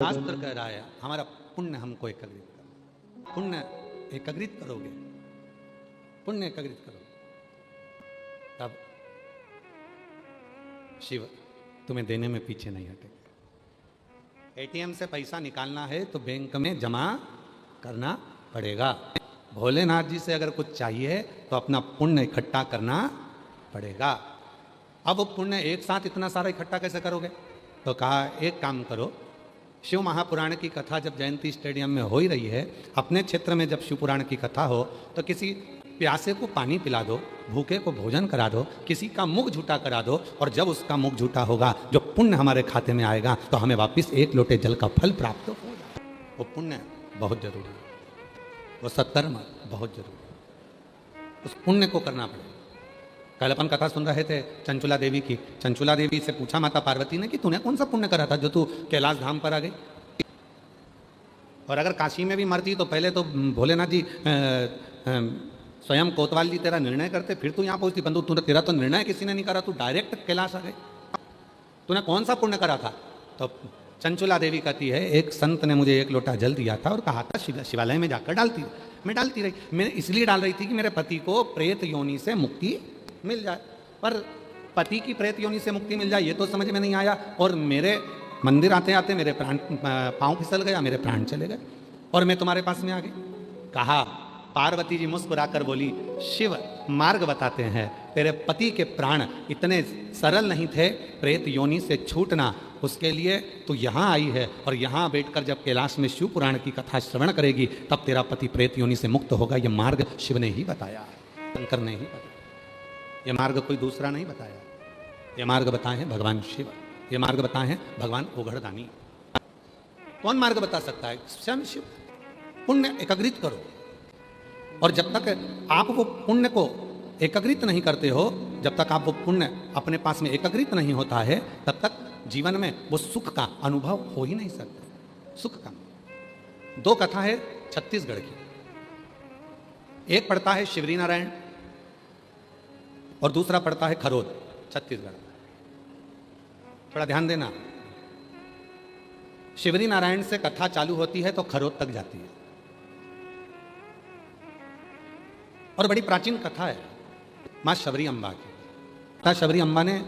शास्त्र कह रहा है हमारा पुण्य हमको एकत्रित करो, पुण्य एकत्रित करोगे, पुण्य एकत्रित करोगे तब शिव तुम्हें देने में पीछे नहीं हटेगा। एटीएम से पैसा निकालना है तो बैंक में जमा करना पड़ेगा। भोलेनाथ जी से अगर कुछ चाहिए तो अपना पुण्य इकट्ठा करना पड़ेगा। अब वो पुण्य एक साथ इतना सारा इकट्ठा कैसे करोगे? तो कहा एक काम करो, शिव महापुराण की कथा जब जयंती स्टेडियम में हो ही रही है, अपने क्षेत्र में जब शिव पुराण की कथा हो तो किसी प्यासे को पानी पिला दो, भूखे को भोजन करा दो, किसी का मुख झूठा करा दो, और जब उसका मुख झूठा होगा जो पुण्य हमारे खाते में आएगा तो हमें वापस एक लोटे जल का फल प्राप्त होगा। वो पुण्य बहुत जरूरी है, वो सत्कर्म बहुत जरूरी है, उस पुण्य को करना पड़ेगा। कल अपन कथा सुन रहे थे चंचुला देवी की। चंचुला देवी से पूछा माता पार्वती ने कि तूने कौन सा पुण्य करा था जो तू कैलाश धाम पर आ गई, और अगर काशी में भी मरती तो पहले तो भोलेनाथ जी स्वयं कोतवाल जी तेरा निर्णय करते, फिर तू यहाँ पहुंचती। बंधु तूने तेरा तो निर्णय किसी ने नहीं करा, तू डायरेक्ट कैलाश आ गई, तूने कौन सा पुण्य करा था? तो चंचुला देवी कहती है एक संत ने मुझे एक लोटा जल दिया था और कहा था शिवालय में जाकर डालती। मैं डालती रही, मैं इसलिए डाल रही थी कि मेरे पति को प्रेत योनि से मुक्ति मिल जाए, पर पति की प्रेत योनि से मुक्ति मिल जाए ये तो समझ में नहीं आया, और मेरे मंदिर आते आते मेरे प्राण पांव फिसल गया, मेरे प्राण चले गए और मैं तुम्हारे पास में आ गई। कहा पार्वती जी मुस्कुराकर बोली शिव मार्ग बताते हैं, तेरे पति के प्राण इतने सरल नहीं थे प्रेत योनि से छूटना, उसके लिए तू यहाँ आई है, और यहाँ बैठकर जब कैलाश में शिव पुराण की कथा श्रवण करेगी तब तेरा पति प्रेत योनि से मुक्त होगा। यह मार्ग शिव ने ही बताया, शंकर ने ही बताया, ये मार्ग कोई दूसरा नहीं बताया। ये मार्ग बताए हैं भगवान शिव, ये मार्ग बताए हैं भगवान ओघड़दानी। कौन मार्ग बता सकता है? स्वयं शिव। पुण्य एकत्रित करो, और जब तक आप वो पुण्य को एकत्रित नहीं करते हो, जब तक आप वो पुण्य अपने पास में एकत्रित नहीं होता है, तब तक जीवन में वो सुख का अनुभव हो ही नहीं सकता। सुख का दो कथा है छत्तीसगढ़ की, एक पढ़ता है शिवरी नारायण और दूसरा पड़ता है खरोद, छत्तीसगढ़। थोड़ा ध्यान देना, शिवरी नारायण से कथा चालू होती है तो खरोद तक जाती है, और बड़ी प्राचीन कथा है मां शबरी अम्बा की। माता शबरी अम्बा ने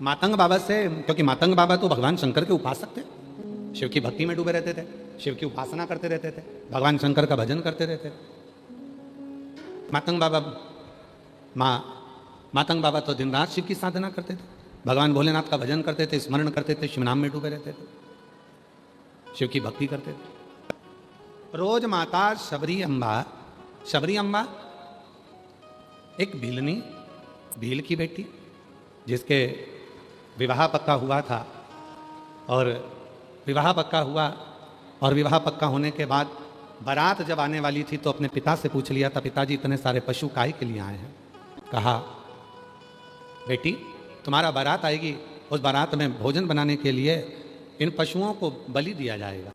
मातंग बाबा से, क्योंकि मातंग बाबा तो भगवान शंकर के उपासक थे, शिव की भक्ति में डूबे रहते थे, शिव की उपासना करते रहते थे, भगवान शंकर का भजन करते रहते थे। मातंग बाबा तो दिन रात शिव की साधना करते थे, भगवान भोलेनाथ का भजन करते थे, स्मरण करते थे, शिव नाम में डूबे रहते थे, शिव की भक्ति करते थे। रोज माता शबरी अम्बा एक भील की बेटी जिसके विवाह पक्का हुआ था, और विवाह पक्का होने के बाद बारात जब आने वाली थी तो अपने पिता से पूछ लिया था, पिताजी इतने सारे पशु काहे के लिए आए हैं? कहा बेटी तुम्हारा बारात आएगी, उस बारात में भोजन बनाने के लिए इन पशुओं को बलि दिया जाएगा।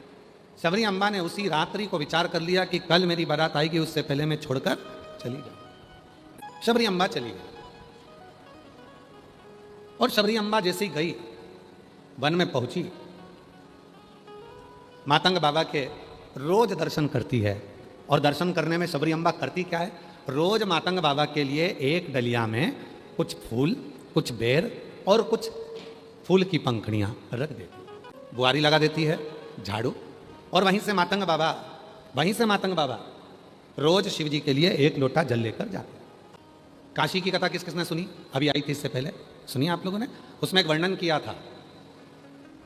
शबरी अम्बा ने उसी रात्रि को विचार कर लिया कि कल मेरी बारात आएगी, उससे पहले मैं छोड़कर चली जाऊं। शबरी अम्बा चली गई, और शबरी अम्बा जैसे ही गई वन में पहुंची, मातंग बाबा के रोज दर्शन करती है, और दर्शन करने में शबरी अम्बा करती क्या है? रोज मातंग बाबा के लिए एक डलिया में कुछ फूल, कुछ बेर और कुछ फूल की पंखड़ियां रख देती, बुआरी लगा देती है, झाड़ू, और वहीं से मातंग बाबा रोज शिव जी के लिए एक लोटा जल लेकर जाते। काशी की कथा किस किसने सुनी? अभी आई थी इससे पहले, सुनी आप लोगों ने? उसमें एक वर्णन किया था,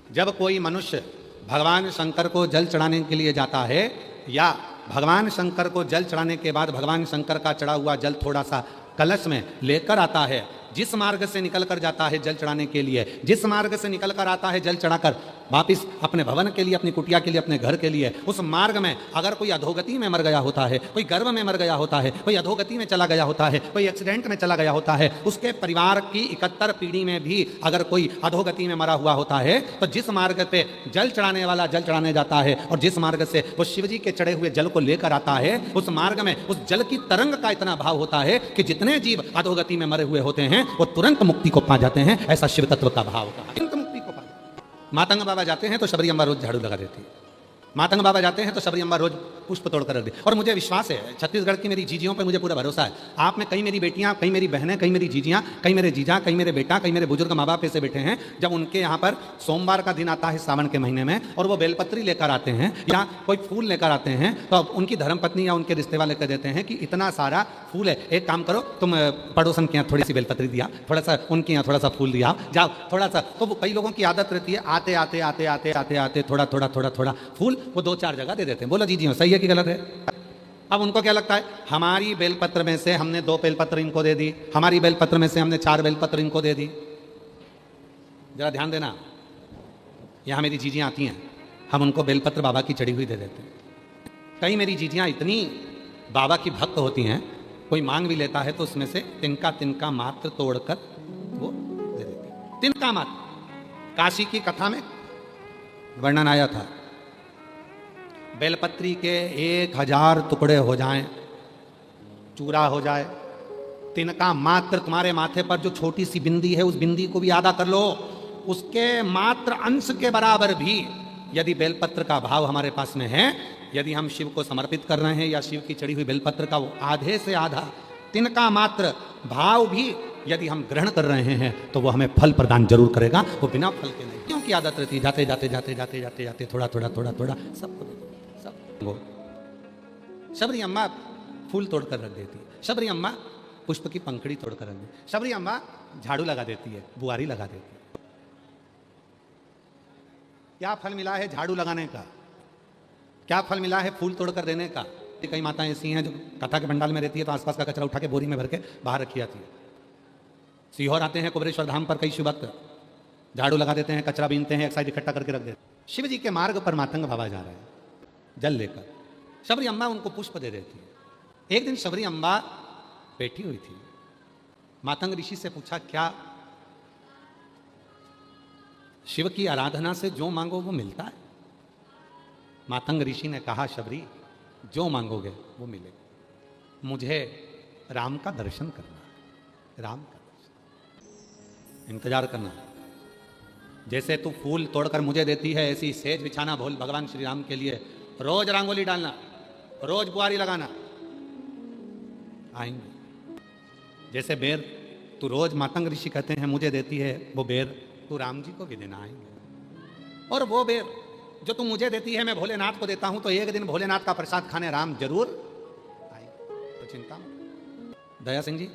जब कोई मनुष्य भगवान शंकर को जल चढ़ाने के लिए जाता है, या भगवान शंकर को जल चढ़ाने के बाद भगवान शंकर का चढ़ा हुआ जल थोड़ा सा कलश में लेकर आता है, जिस मार्ग से निकल कर जाता है जल चढ़ाने के लिए, जिस मार्ग से निकल कर आता है जल चढ़ाकर वापिस अपने भवन के लिए, अपनी कुटिया के लिए, अपने घर के लिए, उस मार्ग में अगर कोई अधोगति में मर गया होता है, कोई गर्भ में मर गया होता है, कोई अधोगति में चला गया होता है, कोई एक्सीडेंट में चला गया होता है, उसके परिवार की 71 पीढ़ी में भी अगर कोई अधोगति में मरा हुआ होता है, तो जिस मार्ग पे जल चढ़ाने वाला जल चढ़ाने जाता है और जिस मार्ग से वो शिव जी के चढ़े हुए जल को लेकर आता है, उस मार्ग में उस जल की तरंग का इतना भाव होता है कि जितने जीव अधोगति में मरे हुए होते हैं वो तुरंत मुक्ति को पा जाते हैं। ऐसा शिव तत्व का भाव का तुरंत मुक्ति को पा जाते हैं। मातंग बाबा जाते हैं तो शबरी अम्बा रोज झाड़ू लगा देती है। मातंग बाबा जाते हैं तो शबरी अम्बा रोज पुष्प तोड़कर रख दी। और मुझे विश्वास है, छत्तीसगढ़ की मेरी जीजियों पे मुझे पूरा भरोसा है। आप में कई मेरी बेटियां, कई मेरी बहनें, कई मेरी जीजियां, कई मेरे जीजा, कई मेरे बेटा, कई मेरे बुजुर्ग माँ बाप ऐसे बैठे हैं, जब उनके यहाँ पर सोमवार का दिन आता है सावन के महीने में और वो बेलपत्री लेकर आते हैं या कोई फूल लेकर आते हैं, तो अब उनकी धर्मपत्नी या उनके रिश्ते वाले कह देते हैं कि इतना सारा फूल है, एक काम करो तुम पड़ोसन के यहाँ थोड़ी सी बेलपत्री दिया, थोड़ा सा उनके यहाँ थोड़ा सा फूल दिया, जाओ थोड़ा सा। तो वो कई लोगों की आदत रहती है, आते आते आते आते आते आते थोड़ा थोड़ा थोड़ा थोड़ा फूल वो 2-4 जगह दे देते हैं। बोला जी सही है कि गलत है? अब उनको क्या लगता है, हमारी बेलपत्र में से हमने 2 बेलपत्र इनको दे दी, हमारी बेलपत्र में से हमने 4 बेलपत्र इनको दे दी। जरा ध्यान देना, यहां मेरी जीजियां आती हैं, हम उनको बेलपत्र बाबा की चढ़ी हुई दे देते हैं। कई मेरी जीजियां इतनी बाबा की भक्त होती हैं, कोई मांग भी लेता है तो उसमें से तिनका तिनका मात्र तोड़कर वो दे देते हैं। तिनका मात्र। काशी की कथा में वर्णन आया था, बेलपत्री के 1000 टुकड़े हो जाएं, चूरा हो जाए, तिनका मात्र तुम्हारे माथे पर जो छोटी सी बिंदी है उस बिंदी को भी आधा कर लो, उसके मात्र अंश के बराबर भी यदि बेलपत्र का भाव हमारे पास में है, यदि हम शिव को समर्पित कर रहे हैं या शिव की चढ़ी हुई बेलपत्र का वो आधे से आधा तिनका मात्र भाव भी यदि हम ग्रहण कर रहे हैं तो वो हमें फल प्रदान जरूर करेगा, वो बिना फल के नहीं। क्योंकि आदत रहती है जाते जाते जाते जाते जाते जाते थोड़ा थोड़ा थोड़ा थोड़ा सबको दे दो, सब। शबरी अम्मा फूल तोड़कर रख देती है, शबरी अम्मा पुष्प की पंखड़ी तोड़कर रख देती है, शबरी अम्मा झाड़ू लगा देती है, बुआरी लगा देती है। क्या फल मिला है झाड़ू लगाने का? क्या फल मिला है फूल तोड़कर देने का? कई माताएं ऐसी हैं जो कथा के पंडाल में रहती है तो आसपास का कचरा उठा के बोरी में भर के बाहर रखी जाती है। सीहोर आते हैं कुबेरेश्वर धाम पर कई शिव भक्त झाड़ू लगा देते हैं, कचरा बीनते हैं, एक साइड इकट्ठा करके रख देते हैं। शिव जी के मार्ग पर मातंग बाबा जा रहे हैं जल लेकर, शबरी अम्मा उनको पुष्प दे देती है। एक दिन शबरी अम्मा बैठी हुई थी, मातंग ऋषि से पूछा, क्या शिव की आराधना से जो मांगो वो मिलता है? मातंग ऋषि ने कहा, शबरी जो मांगोगे वो मिलेगा, मुझे राम का दर्शन करना है, राम का दर्शन, इंतजार करना है। जैसे तू फूल तोड़कर मुझे देती है ऐसी सेज बिछाना भोल भगवान श्री राम के लिए, रोज रंगोली डालना, रोज बुआरी लगाना, आएंगे। जैसे बेर तू रोज मातंग ऋषि कहते हैं मुझे देती है, वो बेर तू राम जी को भी देना, आएंगे। और वो बेर जो तू मुझे देती है मैं भोलेनाथ को देता हूं, तो एक दिन भोलेनाथ का प्रसाद खाने राम जरूर आएंगे, तो चिंता मत। दया सिंह जी,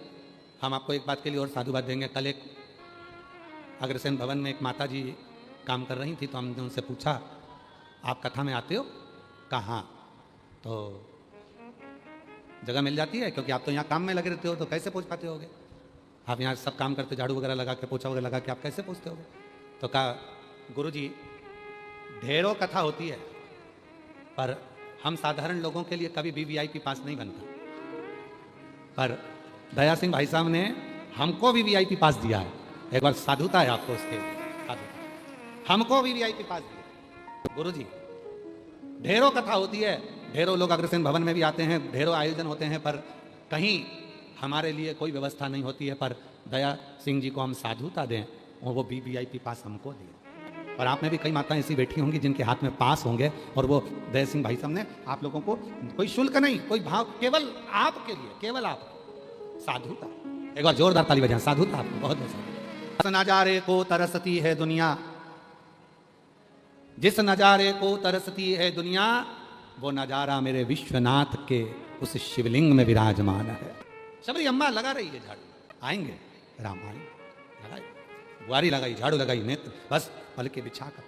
हम आपको एक बात के लिए और साधुवाद देंगे। कल एक अग्रसेन भवन में एक माता जी काम कर रही थी, तो हमने उनसे पूछा, आप कथा में आते हो? कहाँ? तो जगह मिल जाती है, क्योंकि आप तो यहाँ काम में लगे रहते हो, तो कैसे पहुँच पाते होगे? आप यहाँ सब काम करते, झाड़ू वगैरह लगा के, पोछा वगैरह लगा के, आप कैसे पहुँचते होगे? तो कहा, गुरुजी ढेरों कथा होती है, पर हम साधारण लोगों के लिए कभी भी वीआईपी पास नहीं बनता। पर दया सिंह भाई साहब ने हमको भी वीआईपी पास दिया है। एक बार साधुता है आपको उसके, साधुता, हमको भी वीआईपी पास दिया। गुरुजी ढेरों कथा होती है, ढेरों लोग अग्रसेन भवन में भी आते हैं, ढेरों आयोजन होते हैं, पर कहीं हमारे लिए कोई व्यवस्था नहीं होती है। पर दया सिंह जी को हम साधुता दें और वो भी वीआईपी पास हमको दिए। और आप में भी कई माताएं ऐसी बैठी होंगी जिनके हाथ में पास होंगे, और वो दया सिंह भाई साहब ने आप लोगों को कोई शुल्क नहीं, कोई भाव, केवल आपके लिए, केवल आप, साधुता। एक बार जोरदार ताली बजाएं, साधुता आपको बहुत बहुत। नजारे को तरसती है दुनिया, जिस नजारे को तरसती है दुनिया, वो नजारा मेरे विश्वनाथ के उस शिवलिंग में विराजमान है। शबरी अम्मा लगा रही है झाड़ू, आएंगे राम, आएंगे, लगाई बुआरी लगाई, झाड़ू लगाई, नेत्र बस पलके बिछाकर।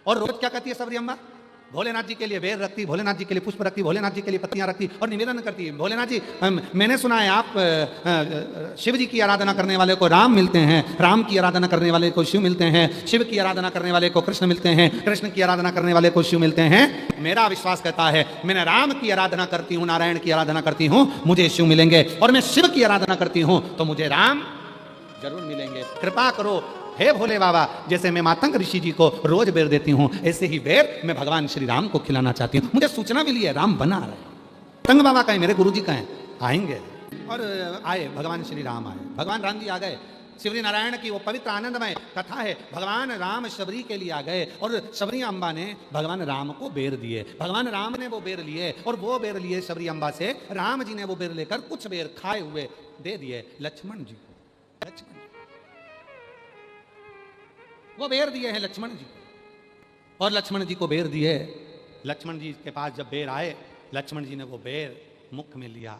और रोज क्या कहती है शबरी अम्मा? भोलेनाथ जी के लिए बेर रखती, भोलेनाथ जी के लिए पुष्प रखती, भोलेनाथ जी के लिए पत्तियां रखती और निवेदन करती है, भोलेनाथ जी मैंने सुना है आप शिव जी की आराधना करने वाले को राम मिलते हैं, राम की आराधना करने वाले को शिव मिलते हैं, शिव की आराधना करने वाले को कृष्ण मिलते हैं, कृष्ण की आराधना करने वाले को शिव मिलते हैं। मेरा विश्वास कहता है मैंने राम की आराधना करती हूँ, नारायण की आराधना करती हूँ, मुझे शिव मिलेंगे, और मैं शिव की आराधना करती हूँ तो मुझे राम जरूर मिलेंगे। कृपा करो हे भोले बाबा, जैसे मैं मातंग ऋषि जी को रोज बेर देती हूँ, ऐसे ही बेर मैं भगवान श्री राम को खिलाना चाहती हूँ। मुझे सूचना मिली है राम बना रहे, मातंग बाबा कहें, मेरे गुरु जी कहें, आएंगे। और आए भगवान श्री राम आए, भगवान राम जी आ गए। शिवरी नारायण की वो पवित्र आनंदमय कथा है। भगवान राम शबरी के लिए आ गए और शबरी अम्बा ने भगवान राम को बेर दिए। भगवान राम ने वो बेर लिए और वो बेर लिए शबरी अम्बा से। राम जी ने वो बेर लेकर कुछ बेर खाए हुए दे दिए लक्ष्मण जी को। लक्ष्मण वो बेर दिए हैं लक्ष्मण जी को, और लक्ष्मण जी को बेर दिए। लक्ष्मण जी के पास जब बेर आए, लक्ष्मण जी ने वो बेर मुख में लिया,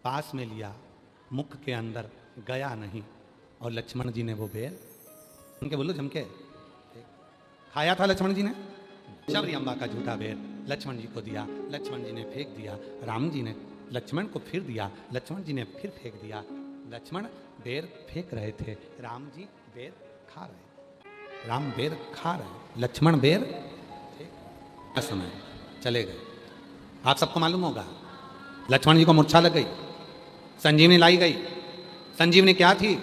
पास में लिया, मुख के अंदर गया नहीं, और लक्ष्मण जी ने वो बेर उनके बोलो जमके खाया था। लक्ष्मण जी ने शबरी अम्बा का झूठा बेर लक्ष्मण जी को दिया, लक्ष्मण जी ने फेंक दिया। राम जी ने लक्ष्मण को फिर दिया, लक्ष्मण जी ने फिर फेंक दिया। लक्ष्मण बेर फेंक रहे थे, राम जी बेर खा रहे। राम बेर खा रहे, लक्ष्मण बेर फेंक। समय चले गए। आप सबको मालूम होगा लक्ष्मण जी को मूर्छा लग गई, संजीवनी लाई गई। संजीवनी क्या थी?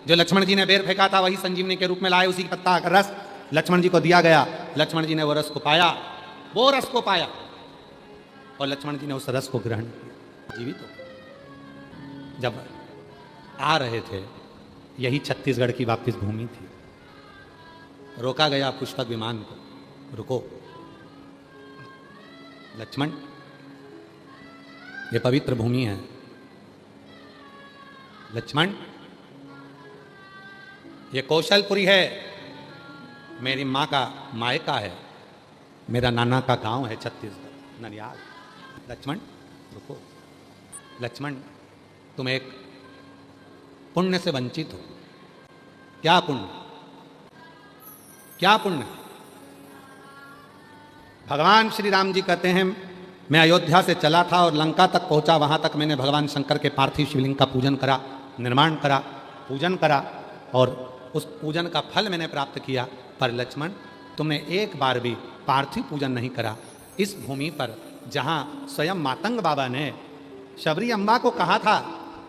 जो लक्ष्मण जी ने बेर फेंका था वही संजीवनी के रूप में लाए, उसी पत्ता का रस लक्ष्मण जी को दिया गया। लक्ष्मण जी ने वो रस को पाया, वो रस को पाया, और लक्ष्मण जी ने उस रस को ग्रहण किया, जीवित हो। जब आ रहे थे, यही छत्तीसगढ़ की वापिस भूमि थी। रोका गया पुष्पक विमान को, रुको लक्ष्मण, ये पवित्र भूमि है। लक्ष्मण, ये कौशलपुरी है, मेरी माँ का मायका है, मेरा नाना का गांव है छत्तीसगढ़, ननियाल। लक्ष्मण रुको, लक्ष्मण तुम एक पुण्य से वंचित हो। क्या पुण्य? क्या पुण्य? भगवान श्री राम जी कहते हैं, मैं अयोध्या से चला था और लंका तक पहुंचा, वहां तक मैंने भगवान शंकर के पार्थिव शिवलिंग का पूजन करा, निर्माण करा, पूजन करा, और उस पूजन का फल मैंने प्राप्त किया। पर लक्ष्मण, तुमने एक बार भी पार्थिव पूजन नहीं करा। इस भूमि पर जहां स्वयं मातंग बाबा ने शबरी अम्बा को कहा था,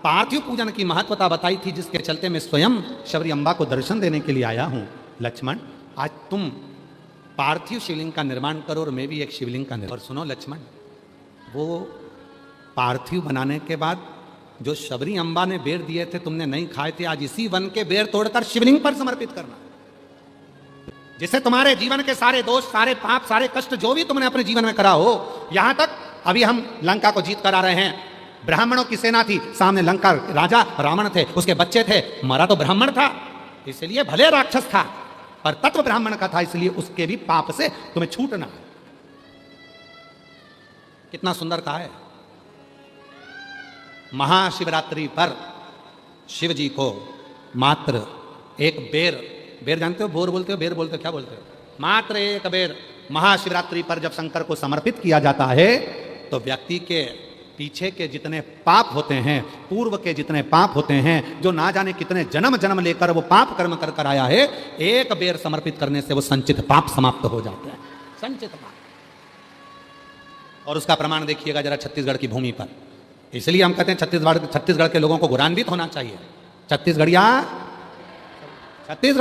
पार्थिव पूजन की महत्वता बताई थी, जिसके चलते मैं स्वयं शबरी अम्बा को दर्शन देने के लिए आया हूं। लक्ष्मण, आज तुम पार्थिव शिवलिंग का निर्माण करो और मैं भी एक शिवलिंग का निर्माण। और सुनो लक्ष्मण, वो पार्थिव बनाने के बाद जो शबरी अम्बा ने बेर दिए थे, तुमने नहीं खाए थे, आज इसी वन के बेर तोड़कर शिवलिंग पर समर्पित करना, जिससे तुम्हारे जीवन के सारे दोष, सारे पाप, सारे कष्ट जो भी तुमने अपने जीवन में करा हो। यहां तक अभी हम लंका को जीत कर आ रहे हैं, ब्राह्मणों की सेना थी, सामने लंका राजा रावण थे, उसके बच्चे थे, मरा तो ब्राह्मण था, इसलिए भले राक्षस था पर तत्व ब्राह्मण का था, इसलिए उसके भी पाप से तुम्हें छूटना। कितना सुंदर कहा है। महाशिवरात्रि पर शिव जी को मात्र एक बेर, बेर जानते हो, बोर बोलते हो, बेर बोलते हो, क्या बोलते हो, मात्र एक बेर महाशिवरात्रि पर जब शंकर को समर्पित किया जाता है, तो व्यक्ति के पीछे के जितने पाप होते हैं, पूर्व के जितने पाप होते हैं, जो ना जाने कितने जन्म जन्म लेकर वो पाप कर्म कर कर आया है, एक बेर समर्पित करने से वो संचित पाप समाप्त हो जाते हैं, संचित पाप। और उसका प्रमाण देखिएगा जरा छत्तीसगढ़ की भूमि पर। इसलिए हम कहते हैं छत्तीसगढ़ के लोगों को गौरवान्वित होना चाहिए। छत्तीसगढ़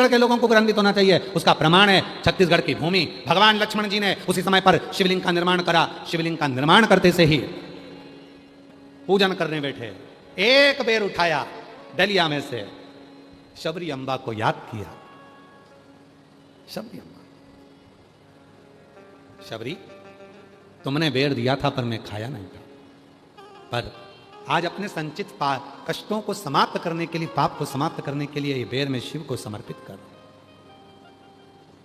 के लोगों को गौरवान्वित होना चाहिए। उसका प्रमाण है छत्तीसगढ़ की भूमि। भगवान लक्ष्मण जी ने उसी समय पर शिवलिंग का निर्माण करा। शिवलिंग का निर्माण करते से ही पूजन करने बैठे, एक बेर उठाया डलिया में से, शबरी अम्बा को याद किया। शबरी अम्बा, शबरी तुमने बेर दिया था पर मैं खाया नहीं था, पर आज अपने संचित पाप कष्टों को समाप्त करने के लिए, पाप को समाप्त करने के लिए ये बेर मैं शिव को समर्पित कर।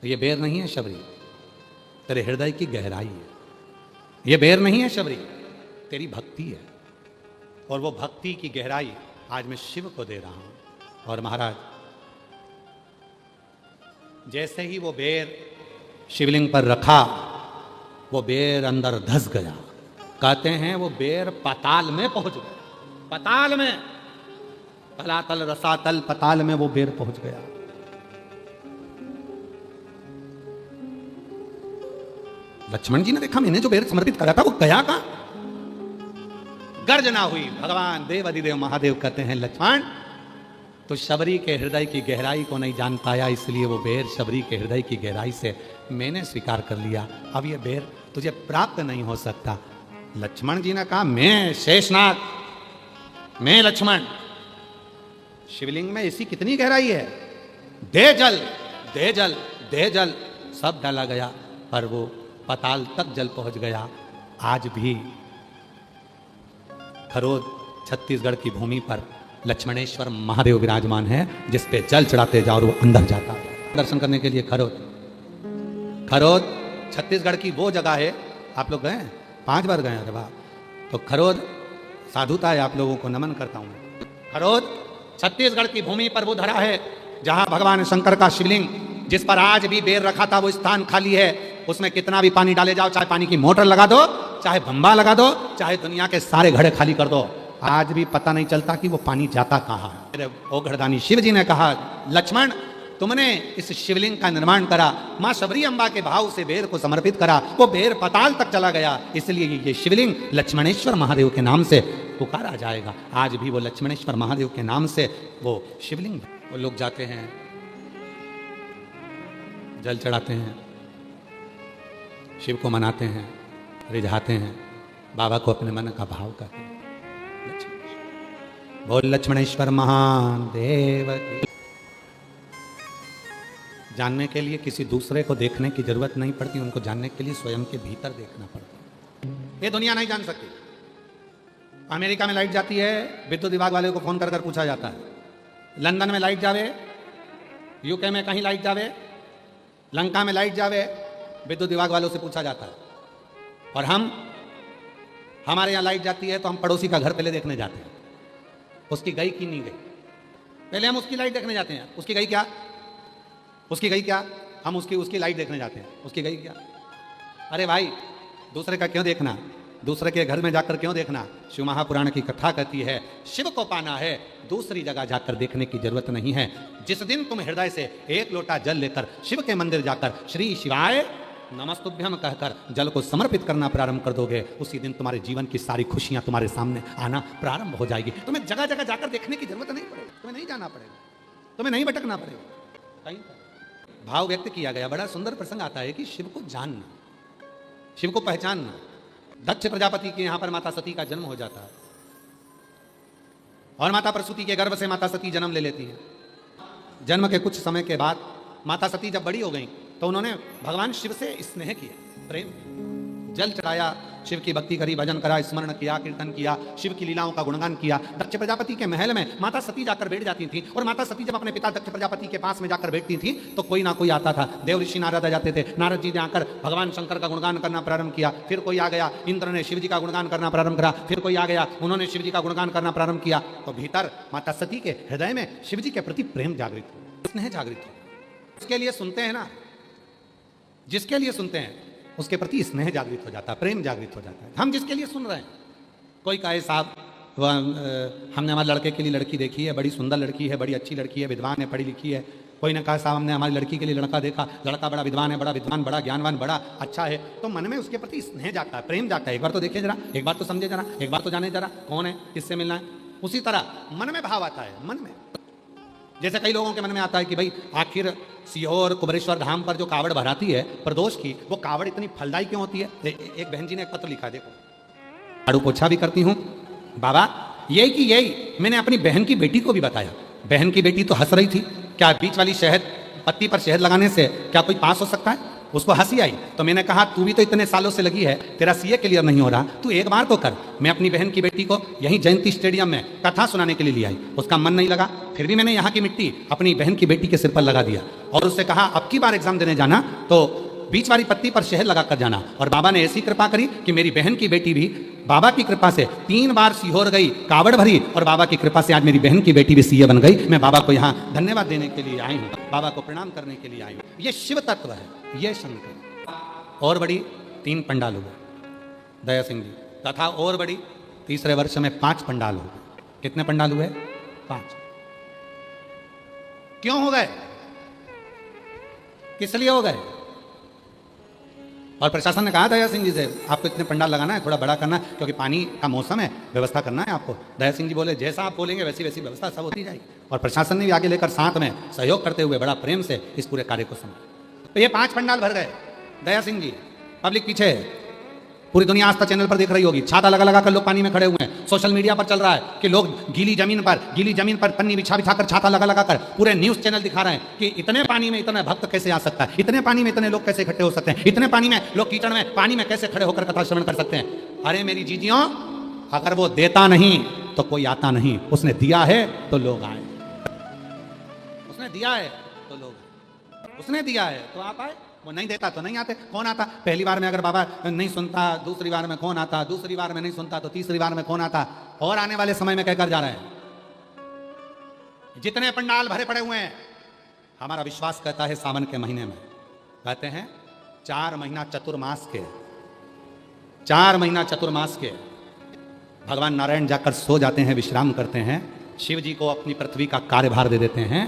तो ये बेर नहीं है शबरी, तेरे हृदय की गहराई है। ये बेर नहीं है शबरी, तेरी भक्ति है, और वो भक्ति की गहराई आज मैं शिव को दे रहा हूं। और महाराज, जैसे ही वो बेर शिवलिंग पर रखा, वो बेर अंदर धस गया। कहते हैं वो बेर पाताल में पहुंच गया, पाताल में, तलातल रसातल पाताल में वो बेर पहुंच गया। लक्ष्मण जी ने देखा, मैंने जो बेर समर्पित करा था वो गया कहां? गर्जना हुई। भगवान देव अधिदेव महादेव कहते हैं, लक्ष्मण तो शबरी के हृदय की गहराई को नहीं जान पाया, इसलिए वो बेर शबरी के हृदय की गहराई से मैंने स्वीकार कर लिया। अब ये बेर तुझे प्राप्त नहीं हो सकता। लक्ष्मण जी ने कहा, मैं शेषनाग, मैं लक्ष्मण शिवलिंग में ऐसी कितनी गहराई है, दे जल दे जल दे जल, सब डाला गया पर वो पाताल तक जल पहुंच गया। आज भी खरोद छत्तीसगढ़ की भूमि पर लक्ष्मणेश्वर महादेव विराजमान है, जिस पे जल चढ़ाते जाओ और वो अंदर जाता है दर्शन करने के लिए। खरोद छत्तीसगढ़ की वो जगह है, आप लोग गए 5 बार गए? अरे वाह। तो खरोद साधुता है, आप लोगों को नमन करता हूं। खरोद छत्तीसगढ़ की भूमि पर वो धरा है जहां भगवान शंकर का शिवलिंग, जिस पर आज भी बेर रखा था, वो स्थान खाली है। उसमें कितना भी पानी डाले जाओ, चाहे पानी की मोटर लगा दो, चाहे बम्बा लगा दो, चाहे दुनिया के सारे घड़े खाली कर दो, आज भी पता नहीं चलता कि वो पानी जाता कहाँ है। ओ घड़दानी शिव जी ने कहा, लक्ष्मण तुमने इस शिवलिंग का निर्माण करा, मां शबरी अम्बा के भाव से बेर को समर्पित करा, वो बेर पाताल तक चला गया, इसलिए ये शिवलिंग लक्ष्मणेश्वर महादेव के नाम से पुकारा जाएगा। आज भी वो लक्ष्मणेश्वर महादेव के नाम से वो शिवलिंग, वो लोग जाते हैं, जल चढ़ाते हैं, शिव को मनाते हैं, रिझाते हैं, बाबा को अपने मन का भाव करते हैं। बोल लक्ष्मणेश्वर महादेव की। जानने के लिए किसी दूसरे को देखने की जरूरत नहीं पड़ती, उनको जानने के लिए स्वयं के भीतर देखना पड़ता है। ये दुनिया नहीं जान सकती। अमेरिका में लाइट जाती है, विद्युत विभाग वाले को फोन कर कर पूछा जाता है। लंदन में लाइट जावे, यूके में कहीं लाइट जावे, लंका में लाइट जावे, विद्युत विभाग वालों से पूछा जाता है। और हमारे यहाँ लाइट जाती है तो हम पड़ोसी का घर पहले देखने जाते हैं, उसकी गई कि नहीं गई, पहले हम उसकी लाइट देखने जाते हैं। उसकी गई क्या, उसकी गई क्या, हम उसकी लाइट देखने जाते हैं, उसकी गई क्या। अरे भाई, दूसरे का क्यों देखना, दूसरे के घर में जाकर क्यों देखना। शिव महापुराण की कथा कहती है, शिव को पाना है दूसरी जगह जाकर देखने की जरूरत नहीं है। जिस दिन तुम हृदय से 1 लोटा जल लेकर शिव के मंदिर जाकर श्री शिवाय नमस्तुभ्यम कहकर जल को समर्पित करना प्रारंभ कर दोगे, उसी दिन तुम्हारे जीवन की सारी खुशियां तुम्हारे सामने आना प्रारंभ हो जाएगी। तुम्हें जगह जगह जाकर देखने की जरूरत नहीं पड़ेगी, तुम्हें नहीं जाना पड़ेगा, तुम्हें नहीं भटकना पड़ेगा। कहीं भाव व्यक्त किया गया, बड़ा सुंदर प्रसंग आता है कि शिव को जानना, शिव को पहचानना। दक्ष प्रजापति के यहां पर माता सती का जन्म हो जाता है और माता प्रसूति के गर्भ से माता सती जन्म ले लेती है। जन्म के कुछ समय के बाद माता सती जब बड़ी हो गई तो उन्होंने भगवान शिव से स्नेह किया, प्रेम, जल चढ़ाया, शिव की भक्ति करी, भजन करा, स्मरण किया, कीर्तन किया, शिव की लीलाओं का गुणगान किया। दक्ष प्रजापति के महल में माता सती जाकर बैठ जाती थी और माता सती जब अपने पिता दक्ष प्रजापति के पास में जाकर बैठती थी तो कोई ना कोई आता था। देव ऋषि नारद आ जाते थे, नारद जी ने आकर भगवान शंकर का गुणगान करना प्रारंभ किया। फिर कोई आ गया, इंद्र ने शिव जी का गुणगान करना प्रारंभ करा। फिर कोई आ गया, उन्होंने शिव जी का गुणगान करना प्रारंभ किया। तो भीतर माता सती के हृदय में शिव जी के प्रति प्रेम जागृत हो, स्नेह जागृत हो। उसके लिए सुनते हैं ना, जिसके लिए सुनते हैं उसके प्रति स्नेह जागृत हो जाता है, प्रेम जागृत हो जाता है। हम जिसके लिए सुन रहे हैं, कोई कहे साहब हमने हमारे लड़के के लिए लड़की देखी है, बड़ी सुंदर लड़की है, बड़ी अच्छी लड़की है, विद्वान है, पढ़ी लिखी है। कोई ने कहा साहब हमने हमारी लड़की के लिए लड़का देखा, लड़का बड़ा विद्वान है, बड़ा विद्वान, बड़ा ज्ञानवान, बड़ा अच्छा है, तो मन में उसके प्रति स्नेह जागता है, प्रेम जागता है। एक बार तो देखिए जरा, एक बार तो समझे जरा, एक बार तो जाने जरा कौन है, किससे मिलना है। उसी तरह मन में भाव आता है, मन में। जैसे कई लोगों के मन में आता है कि भाई आखिर सीहोर कुबरेश्वर धाम पर जो कावड़ भराती है प्रदोष की, वो कावड़ इतनी फलदायी क्यों होती है। एक बहन जी ने एक पत्र लिखा, देखो, झाड़ू पोछा भी करती हूँ बाबा, यही कि यही मैंने अपनी बहन की बेटी को भी बताया। बहन की बेटी तो हंस रही थी, क्या बीच वाली शहद पत्ती पर शहद लगाने से क्या कोई पास हो सकता है। उसको हंसी आई तो मैंने कहा तू भी तो इतने सालों से लगी है, तेरा सीए क्लियर नहीं हो रहा, तू एक बार तो कर। मैं अपनी बहन की बेटी को यहीं जयंती स्टेडियम में कथा सुनाने के लिए ले आई, उसका मन नहीं लगा, फिर भी मैंने यहाँ की मिट्टी अपनी बहन की बेटी के सिर पर लगा दिया और उससे कहा अब की बार एग्जाम देने जाना तो बीच वाली पत्ती पर शहद लगा कर जाना। और बाबा ने ऐसी कृपा करी कि मेरी बहन की बेटी भी बाबा की कृपा से 3 बार सीहोर गई, कावड़ भरी, और बाबा की कृपा से आज मेरी बहन की बेटी भी सीए बन गई। मैं बाबा को यहाँ धन्यवाद देने के लिए आई हूँ, बाबा को प्रणाम करने के लिए आई हूँ। ये शिव तत्व है, ये शंकर। और बड़ी 3 पंडाल हुए, दया सिंह जी तथा और बड़ी तीसरे वर्ष में 5 पंडाल हो गए। कितने पंडाल हुए? 5। क्यों हो गए, किस लिए हो गए? और प्रशासन ने कहा दया सिंह जी से आपको इतने पंडाल लगाना है, थोड़ा बड़ा करना है, क्योंकि पानी का मौसम है, व्यवस्था करना है आपको। दया सिंह जी बोले जैसा आप बोलेंगे वैसी वैसी व्यवस्था सब होती जाएगी। और प्रशासन ने भी आगे लेकर साथ में सहयोग करते हुए बड़ा प्रेम से इस पूरे कार्य को संभाला। तो ये 5 पंडाल भर गए। दया सिंह जी, पब्लिक पीछे है, पूरी दुनिया आस्था चैनल पर देख रही होगी, छाता लगा लगा कर लोग पानी में खड़े हुए हैं। सोशल मीडिया पर चल रहा है कि लोग गीली जमीन पर पन्नी बिछा बिछा कर, छाता लगा लगा कर पूरे न्यूज चैनल दिखा रहे हैं कि इतने पानी में इतने भक्त कैसे आ सकता है, इतने पानी में इतने लोग कैसे इकट्ठे हो सकते हैं, इतने पानी में लोग कीचड़ में पानी में कैसे खड़े होकर कथा श्रवण कर सकते हैं। अरे मेरी जीजियों, अगर वो देता नहीं तो कोई आता नहीं, उसने दिया है तो लोग आए, उसने दिया है तो लोग, उसने दिया है तो आप आए, वो नहीं देता तो नहीं आते। कौन आता? पहली बार में अगर बाबा नहीं सुनता, दूसरी बार में कौन आता, दूसरी बार में नहीं सुनता तो तीसरी बार में कौन आता, और आने वाले समय में कहकर जा रहे हैं। जितने पंडाल भरे पड़े हुए हैं, हमारा विश्वास कहता है सावन के महीने में, कहते हैं 4 महीना चतुर्मास के, 4 महीना चतुर्मास के भगवान नारायण जाकर सो जाते हैं, विश्राम करते हैं, शिव जी को अपनी पृथ्वी का कार्यभार दे देते हैं।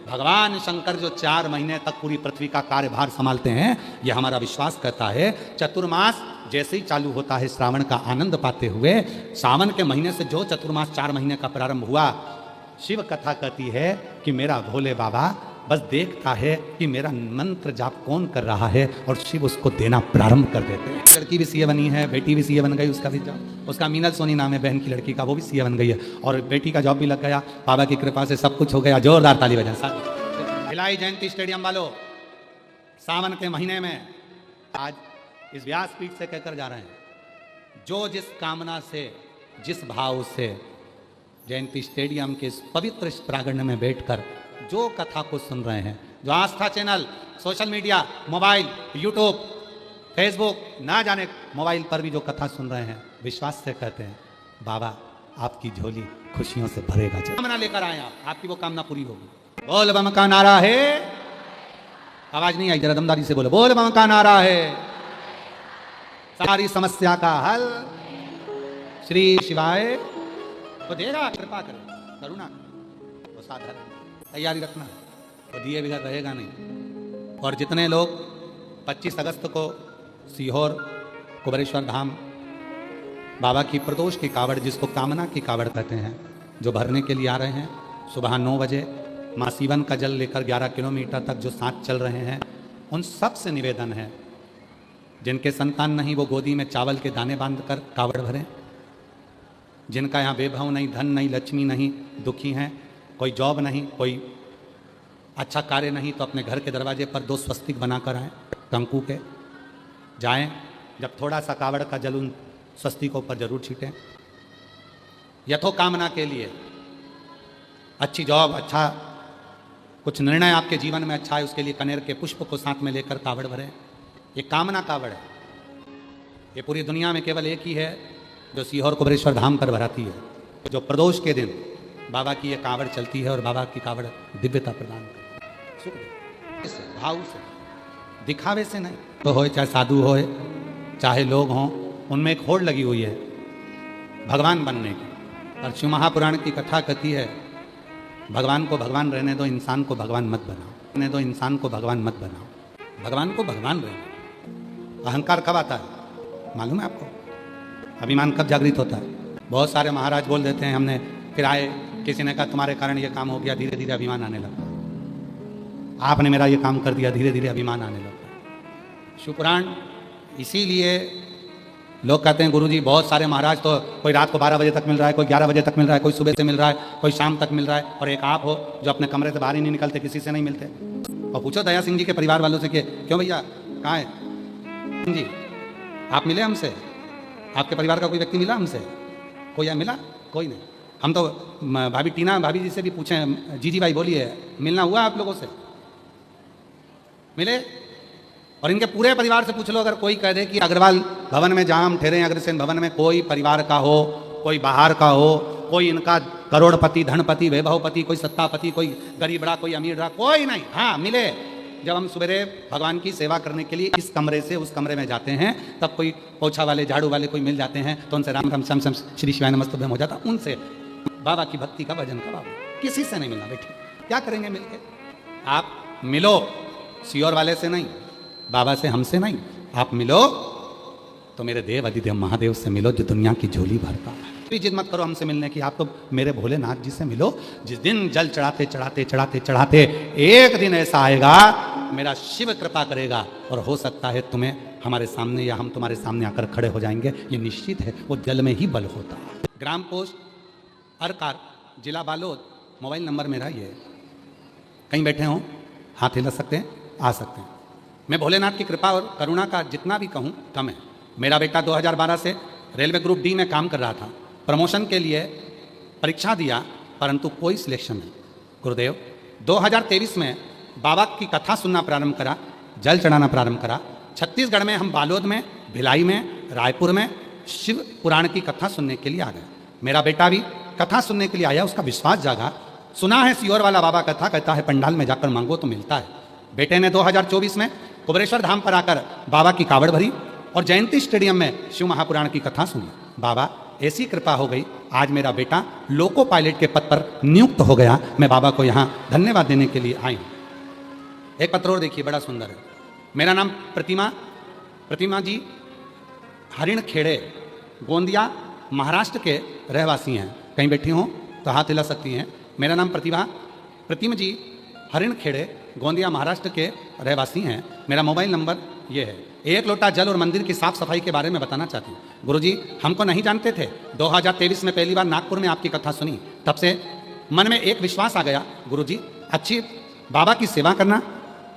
भगवान शंकर जो 4 महीने तक पूरी पृथ्वी का कार्यभार संभालते हैं, यह हमारा विश्वास कहता है। चतुर्मास जैसे ही चालू होता है श्रावण का आनंद पाते हुए, सावन के महीने से जो चतुर्मास 4 महीने का प्रारंभ हुआ, शिव कथा कहती है कि मेरा भोले बाबा बस देखता है कि मेरा मंत्र जाप कौन कर रहा है, और शिव उसको देना प्रारंभ कर देते हैं। लड़की भी सीए बनी है, बेटी भी सीए बन गई, उसका भी जॉब, उसका मीनल सोनी नाम है बहन की लड़की का, वो भी सीए बन गई है, और बेटी का जॉब भी लग गया, बाबा की कृपा से सब कुछ हो गया। जोरदार ताली बजाएं साथ। भिलाई जयंती स्टेडियम वालों, सावन के महीने में आज इस व्यासपीठ से कहकर जा रहे हैं, जो जिस कामना से, जिस भाव से जयंती स्टेडियम के इस पवित्र प्रांगण में बैठकर जो कथा को सुन रहे हैं, जो Aastha channel, social media, mobile, YouTube, Facebook, ना जाने मोबाइल पर भी जो कथा सुन रहे हैं, विश्वास से कहते हैं बाबा आपकी झोली खुशियों से भरेगा। कामना लेकर आए आप, आपकी वो कामना पूरी होगी। बोल बम का नारा है, आवाज नहीं आई, जरा दमदारी से बोलो, बोल बम का नारा है, सारी समस्या का हल श्री शिवाय वो देगा, कृपा करे, करुणा करे, वो साधारण तैयारी रखना, वो दिए बिगड़ रहेगा नहीं। और जितने लोग 25 अगस्त को सीहोर कुबेरेश्वर धाम बाबा की प्रदोष की कावड़, जिसको कामना की कावड़ कहते हैं, जो भरने के लिए आ रहे हैं, सुबह 9 बजे माँ सीवन का जल लेकर 11 किलोमीटर तक जो साथ चल रहे हैं, उन सब से निवेदन है, जिनके संतान नहीं वो गोदी में चावल के दाने बांधकर कावड़ भरें, जिनका यहाँ वैभव नहीं, धन नहीं, लक्ष्मी नहीं, दुखी हैं, कोई जॉब नहीं, कोई अच्छा कार्य नहीं, तो अपने घर के दरवाजे पर 2 स्वस्तिक बनाकर आएँ, कंकु के जाएं, जब थोड़ा सा कावड़ का जल उन स्वस्तिकों पर जरूर छीटें। यथो कामना के लिए अच्छी जॉब, अच्छा कुछ निर्णय आपके जीवन में अच्छा है, उसके लिए कनेर के पुष्प को साथ में लेकर कावड़ भरें। ये कामना कावड़ है, ये पूरी दुनिया में केवल एक ही है जो सीहोर कुबेरेश्वर धाम पर भराती है, जो प्रदोष के दिन बाबा की ये कावड़ चलती है, और बाबा की कावड़ दिव्यता प्रदान करती है, सुख भाव से, दिखावे से नहीं। तो हो चाहे साधु हो, चाहे लोग हों, उनमें एक होड़ लगी हुई है भगवान बनने की। और शिव महापुराण की कथा कहती है, भगवान को भगवान रहने दो, इंसान को भगवान मत बनाओ, रहने दो, इंसान को भगवान मत बनाओ, भगवान को भगवान रहने। अहंकार कब आता है मालूम है आपको? अभिमान कब जागृत होता है? बहुत सारे महाराज बोल देते हैं हमने, फिर आए, किसी ने कहा तुम्हारे कारण ये काम हो गया, धीरे धीरे अभिमान आने लगा, आपने मेरा ये काम कर दिया, धीरे धीरे अभिमान आने लगा। शिवपुराण इसीलिए लोग कहते हैं गुरुजी बहुत सारे महाराज तो कोई रात को 12 बजे तक मिल रहा है, कोई 11 बजे तक मिल रहा है, कोई सुबह से मिल रहा है, कोई शाम तक मिल रहा है, और एक आप हो जो अपने कमरे से बाहर ही नहीं निकलते, किसी से नहीं मिलते। और पूछो दया सिंह जी के परिवार वालों से कि क्यों भैया कहाँ है जी, आप मिले हमसे? आपके परिवार का कोई व्यक्ति मिला हमसे? कोई मिला? कोई नहीं। हम तो भाभी टीना भाभी जी से भी पूछें, जी भाई बोलिए, मिलना हुआ आप लोगों से? मिले? और इनके पूरे परिवार से पूछ लो, अगर कोई कह दे कि अग्रवाल भवन में जहाँ हम ठहरे, अग्रसेन भवन में कोई परिवार का हो, कोई बाहर का हो, कोई इनका करोड़पति, धनपति, वैभवपति, कोई सत्तापति, कोई गरीब रहा, कोई अमीर रहा, कोई नहीं। हाँ मिले, जब हम सवेरे भगवान की सेवा करने के लिए इस कमरे से उस कमरे में जाते हैं, तब कोई पोछा वाले, झाड़ू वाले कोई मिल जाते हैं, तो उनसे राम राम शम शम श्री शिवाय नमस्तुभ्यम हो जाता। उनसे बाबा की भक्ति का, भजन का, बाबा किसी से नहीं मिलना। बैठे क्या करेंगे मिलके? आप मिलो, सीहोर वाले से नहीं, बाबा से, हमसे नहीं, आप मिलो तो मेरे देव अधिदेव महादेव से मिलो, जो दुनिया की झोली भरता है। कोई जिद मत करो हमसे मिलने की, आप तो मेरे भोलेनाथ जी से मिलो। जिस दिन जल चढ़ाते चढ़ाते चढ़ाते चढ़ाते एक दिन ऐसा आएगा, मेरा शिव कृपा करेगा और हो सकता है तुम्हें हमारे सामने या हम तुम्हारे सामने आकर खड़े हो जाएंगे, ये निश्चित है। वो जल में ही बल होता है। ग्राम पोस्ट अरकार, जिला बालोद, मोबाइल नंबर मेरा ये है। कहीं बैठे हों, हाथ हिला सकते हैं, आ सकते हैं। मैं भोलेनाथ की कृपा और करुणा का जितना भी कहूँ कम है। मेरा बेटा 2012 से रेलवे ग्रुप डी में काम कर रहा था। प्रमोशन के लिए परीक्षा दिया, परंतु कोई सिलेक्शन नहीं। गुरुदेव 2023 में बाबा की कथा सुनना प्रारंभ करा, जल चढ़ाना प्रारंभ करा। छत्तीसगढ़ में हम बालोद में, भिलाई में, रायपुर में शिव पुराण की कथा सुनने के लिए आ गए। मेरा बेटा भी कथा सुनने के लिए आया, उसका विश्वास जागा। सुना है सीहोर वाला बाबा कथा, कहता है पंडाल में जाकर मांगो तो मिलता है। बेटे ने 2024 में कुबरेश्वर धाम पर आकर बाबा की कावड़ भरी और जयंती स्टेडियम में शिव महापुराण की कथा सुनी। बाबा ऐसी कृपा हो गई, आज मेरा बेटा लोको पायलट के पद पर नियुक्त हो गया। मैं बाबा को यहाँ धन्यवाद देने के लिए आई हूँ। एक पत्र और देखिए, बड़ा सुंदर है। मेरा नाम प्रतिमा जी हरिण खेड़े, गोंदिया, महाराष्ट्र के रहवासी हैं। कहीं बैठी हों तो हाथ हिला सकती हैं। मेरा नाम प्रतिमा जी हरिण खेड़े, गोंदिया, महाराष्ट्र के रहवासी हैं। मेरा मोबाइल नंबर ये है। एक लोटा जल और मंदिर की साफ सफाई के बारे में बताना चाहती हूँ। गुरुजी हमको नहीं जानते थे। 2023 में पहली बार नागपुर में आपकी कथा सुनी, तब से मन में एक विश्वास आ गया, गुरुजी अच्छी बाबा की सेवा करना।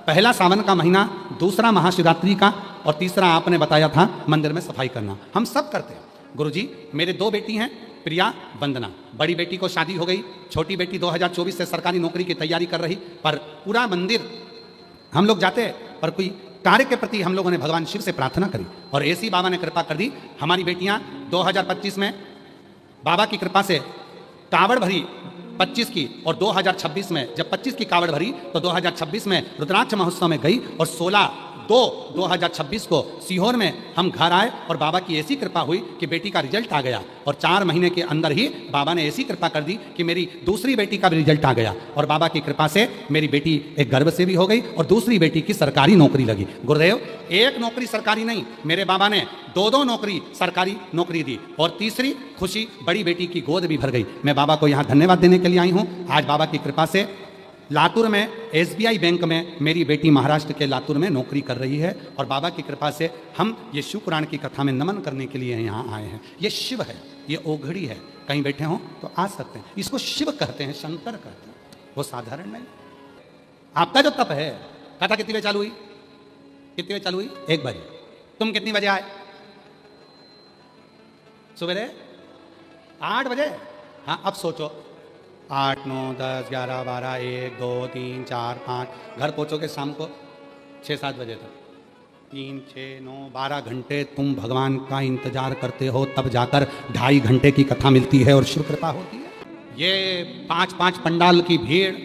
पहला सावन का महीना, दूसरा महाशिवरात्रि का, और तीसरा आपने बताया था मंदिर में सफाई करना। हम सब करते हैं। गुरुजी मेरे 2 बेटी हैं, प्रिया, वंदना। बड़ी बेटी को शादी हो गई, छोटी बेटी 2024 से सरकारी नौकरी की तैयारी कर रही। पर पूरा मंदिर हम लोग जाते, पर कोई कार्य के प्रति हम लोगों ने भगवान शिव से प्रार्थना करी और ऐसी बाबा ने कृपा कर दी। हमारी बेटियां 2025 में बाबा की कृपा से कावड़ भरी 25 की, और 2026 में जब 25 की कावड़ भरी तो 2026 में रुद्राक्ष महोत्सव में गई, और 16/2/2026 को सीहोर में हम घर आए और बाबा की ऐसी कृपा हुई कि बेटी का रिजल्ट आ गया। और 4 महीने के अंदर ही बाबा ने ऐसी कृपा कर दी कि मेरी दूसरी बेटी का भी रिजल्ट आ गया। और बाबा की कृपा से मेरी बेटी एक गर्भ से भी हो गई और दूसरी बेटी की सरकारी नौकरी लगी। गुरुदेव एक नौकरी सरकारी नहीं, मेरे बाबा ने 2 नौकरी सरकारी नौकरी दी, और तीसरी खुशी बड़ी बेटी की गोद भी भर गई। मैं बाबा को यहाँ धन्यवाद देने के लिए आई हूँ। आज बाबा की कृपा से लातूर में SBI बैंक में मेरी बेटी महाराष्ट्र के लातूर में नौकरी कर रही है, और बाबा की कृपा से हम ये शिव पुराण की कथा में नमन करने के लिए यहाँ आए हैं। ये शिव है, ये ओघड़ी है। कहीं बैठे हों तो आ सकते हैं। इसको शिव कहते हैं, शंकर कहते हैं, वो साधारण नहीं। आपका जो तप है, कथा कितनी बजे चालू हुई? कितनी बजे चालू हुई? 1 बजे। तुम कितनी बजे आए? सुबह 8 बजे। हाँ अब सोचो, 8, 9, 10, 11, 12, 1, 2, 3, 4, 5, घर पहुँचोगे शाम को 6-7 बजे तक। 3, 6, 9, 12 घंटे तुम भगवान का इंतजार करते हो, तब जाकर 2.5 घंटे की कथा मिलती है और शिव कृपा होती है। ये 5-5 पंडाल की भीड़,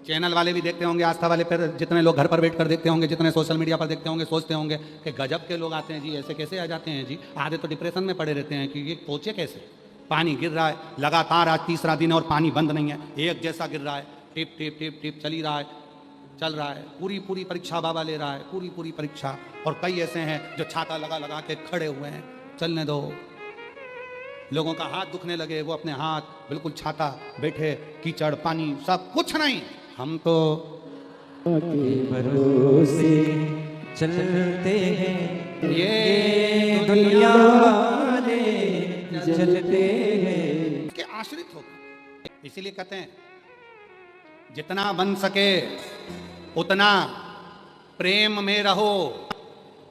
चैनल वाले भी देखते होंगे, आस्था वाले पर जितने लोग घर पर बैठ कर देखते होंगे, जितने सोशल मीडिया पर देखते होंगे, सोचते होंगे कि गजब के लोग आते हैं जी, ऐसे कैसे आ जाते हैं जी। आधे तो डिप्रेशन में पड़े रहते हैं कि ये पहुँचे कैसे। पानी गिर रहा है लगातार, आज तीसरा दिन है और पानी बंद नहीं है, एक जैसा गिर रहा है, टिप टिप टिप टिप चल रहा है। पूरी परीक्षा बाबा ले रहा है, पूरी परीक्षा। और कई ऐसे हैं जो छाता लगा के खड़े हुए हैं, चलने दो। लोगों का हाथ दुखने लगे, वो अपने हाथ बिल्कुल छाता बैठे, कीचड़ पानी सब कुछ नहीं। हम तो भरोसे चलते हैं, ये दुनिया चलते हैं के आश्रित हो। इसीलिए कहते हैं जितना बन सके उतना प्रेम में रहो,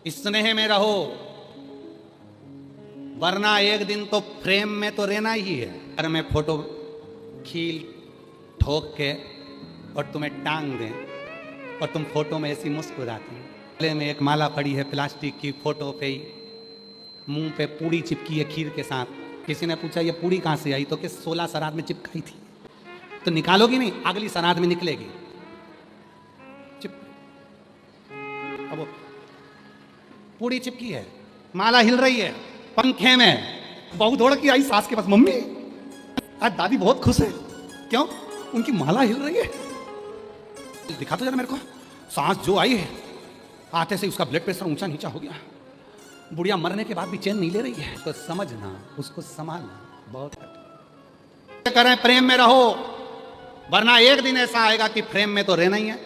स्नेह में रहो, वरना एक दिन तो फ्रेम में तो रहना ही है। अगर मैं फोटो खील ठोक के और तुम्हें टांग दें और तुम फोटो में ऐसी मुस्कुराती, गले में एक माला पड़ी है प्लास्टिक की, फोटो पे ही मुंह पे पूड़ी चिपकी है खीर के साथ। किसी ने पूछा ये पूड़ी कहाँ से आई, तो कि 16 श्राद्ध में चिपकाई थी। तो निकालोगी नहीं, अगली श्राद्ध में निकलेगी। अब वो पूड़ी चिपकी है, माला हिल रही है पंखे में। बहू दौड़ के आई सास के पास, मम्मी आज दादी बहुत खुश है। क्यों? उनकी माला हिल रही है। दिखा तो जरा मेरे को। सांस जो आई है, आते से उसका ब्लड प्रेशर ऊंचा नीचा हो गया। बुढ़िया मरने के बाद भी चैन नहीं ले रही है। उसको समझना, उसको संभालना बहुत करें। प्रेम में रहो, वरना एक दिन ऐसा आएगा कि प्रेम में तो रहना ही है।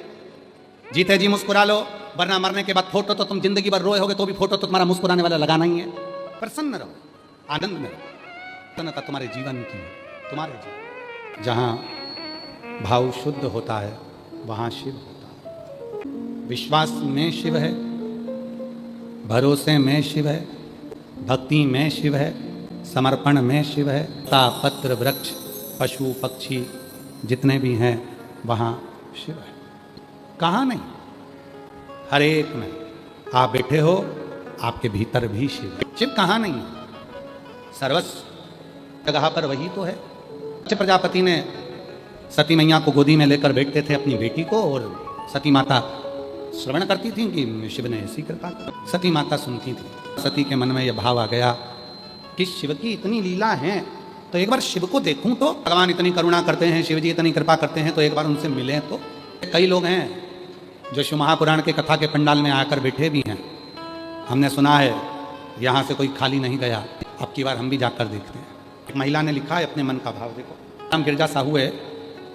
जीते जी मुस्कुरा लो, वरना मरने के बाद फोटो तो तुम जिंदगी भर रोए होगे तो भी फोटो तो तुम्हारा मुस्कुराने वाला लगाना ही है। प्रसन्न रहो, आनंद में रहो। प्रसन्नता तुम्हारे जीवन की है, तुम्हारे जीवन। जहां भाव शुद्ध होता है वहां शिव होता है। विश्वास में शिव है, भरोसे में शिव है, भक्ति में शिव है, समर्पण में शिव है। ता पत्र वृक्ष पशु पक्षी जितने भी हैं वहाँ शिव है। कहाँ नहीं, हर एक में। आप बैठे हो, आपके भीतर भी शिव है। शिव कहाँ नहीं है, सर्वस्व जगह पर वही तो है। प्रजापति ने सती मैया को गोदी में लेकर बैठते थे अपनी बेटी को, और सती माता श्रवण करती थी कि शिव ने ऐसी कृपा की। सती माता सुनती थी। सती के मन में यह भाव आ गया कि शिव की इतनी लीला है तो एक बार शिव को देखूं तो। भगवान इतनी करुणा करते हैं, शिव जी इतनी कृपा करते हैं, तो एक बार उनसे मिलें तो। कई लोग हैं जो शिव महापुराण के कथा के पंडाल में आकर बैठे भी हैं। हमने सुना है यहाँ से कोई खाली नहीं गया, अब की बार हम भी जाकर देखते हैं। एक महिला ने लिखा है अपने मन का भाव, देखो। नाम गिरजा साहू है,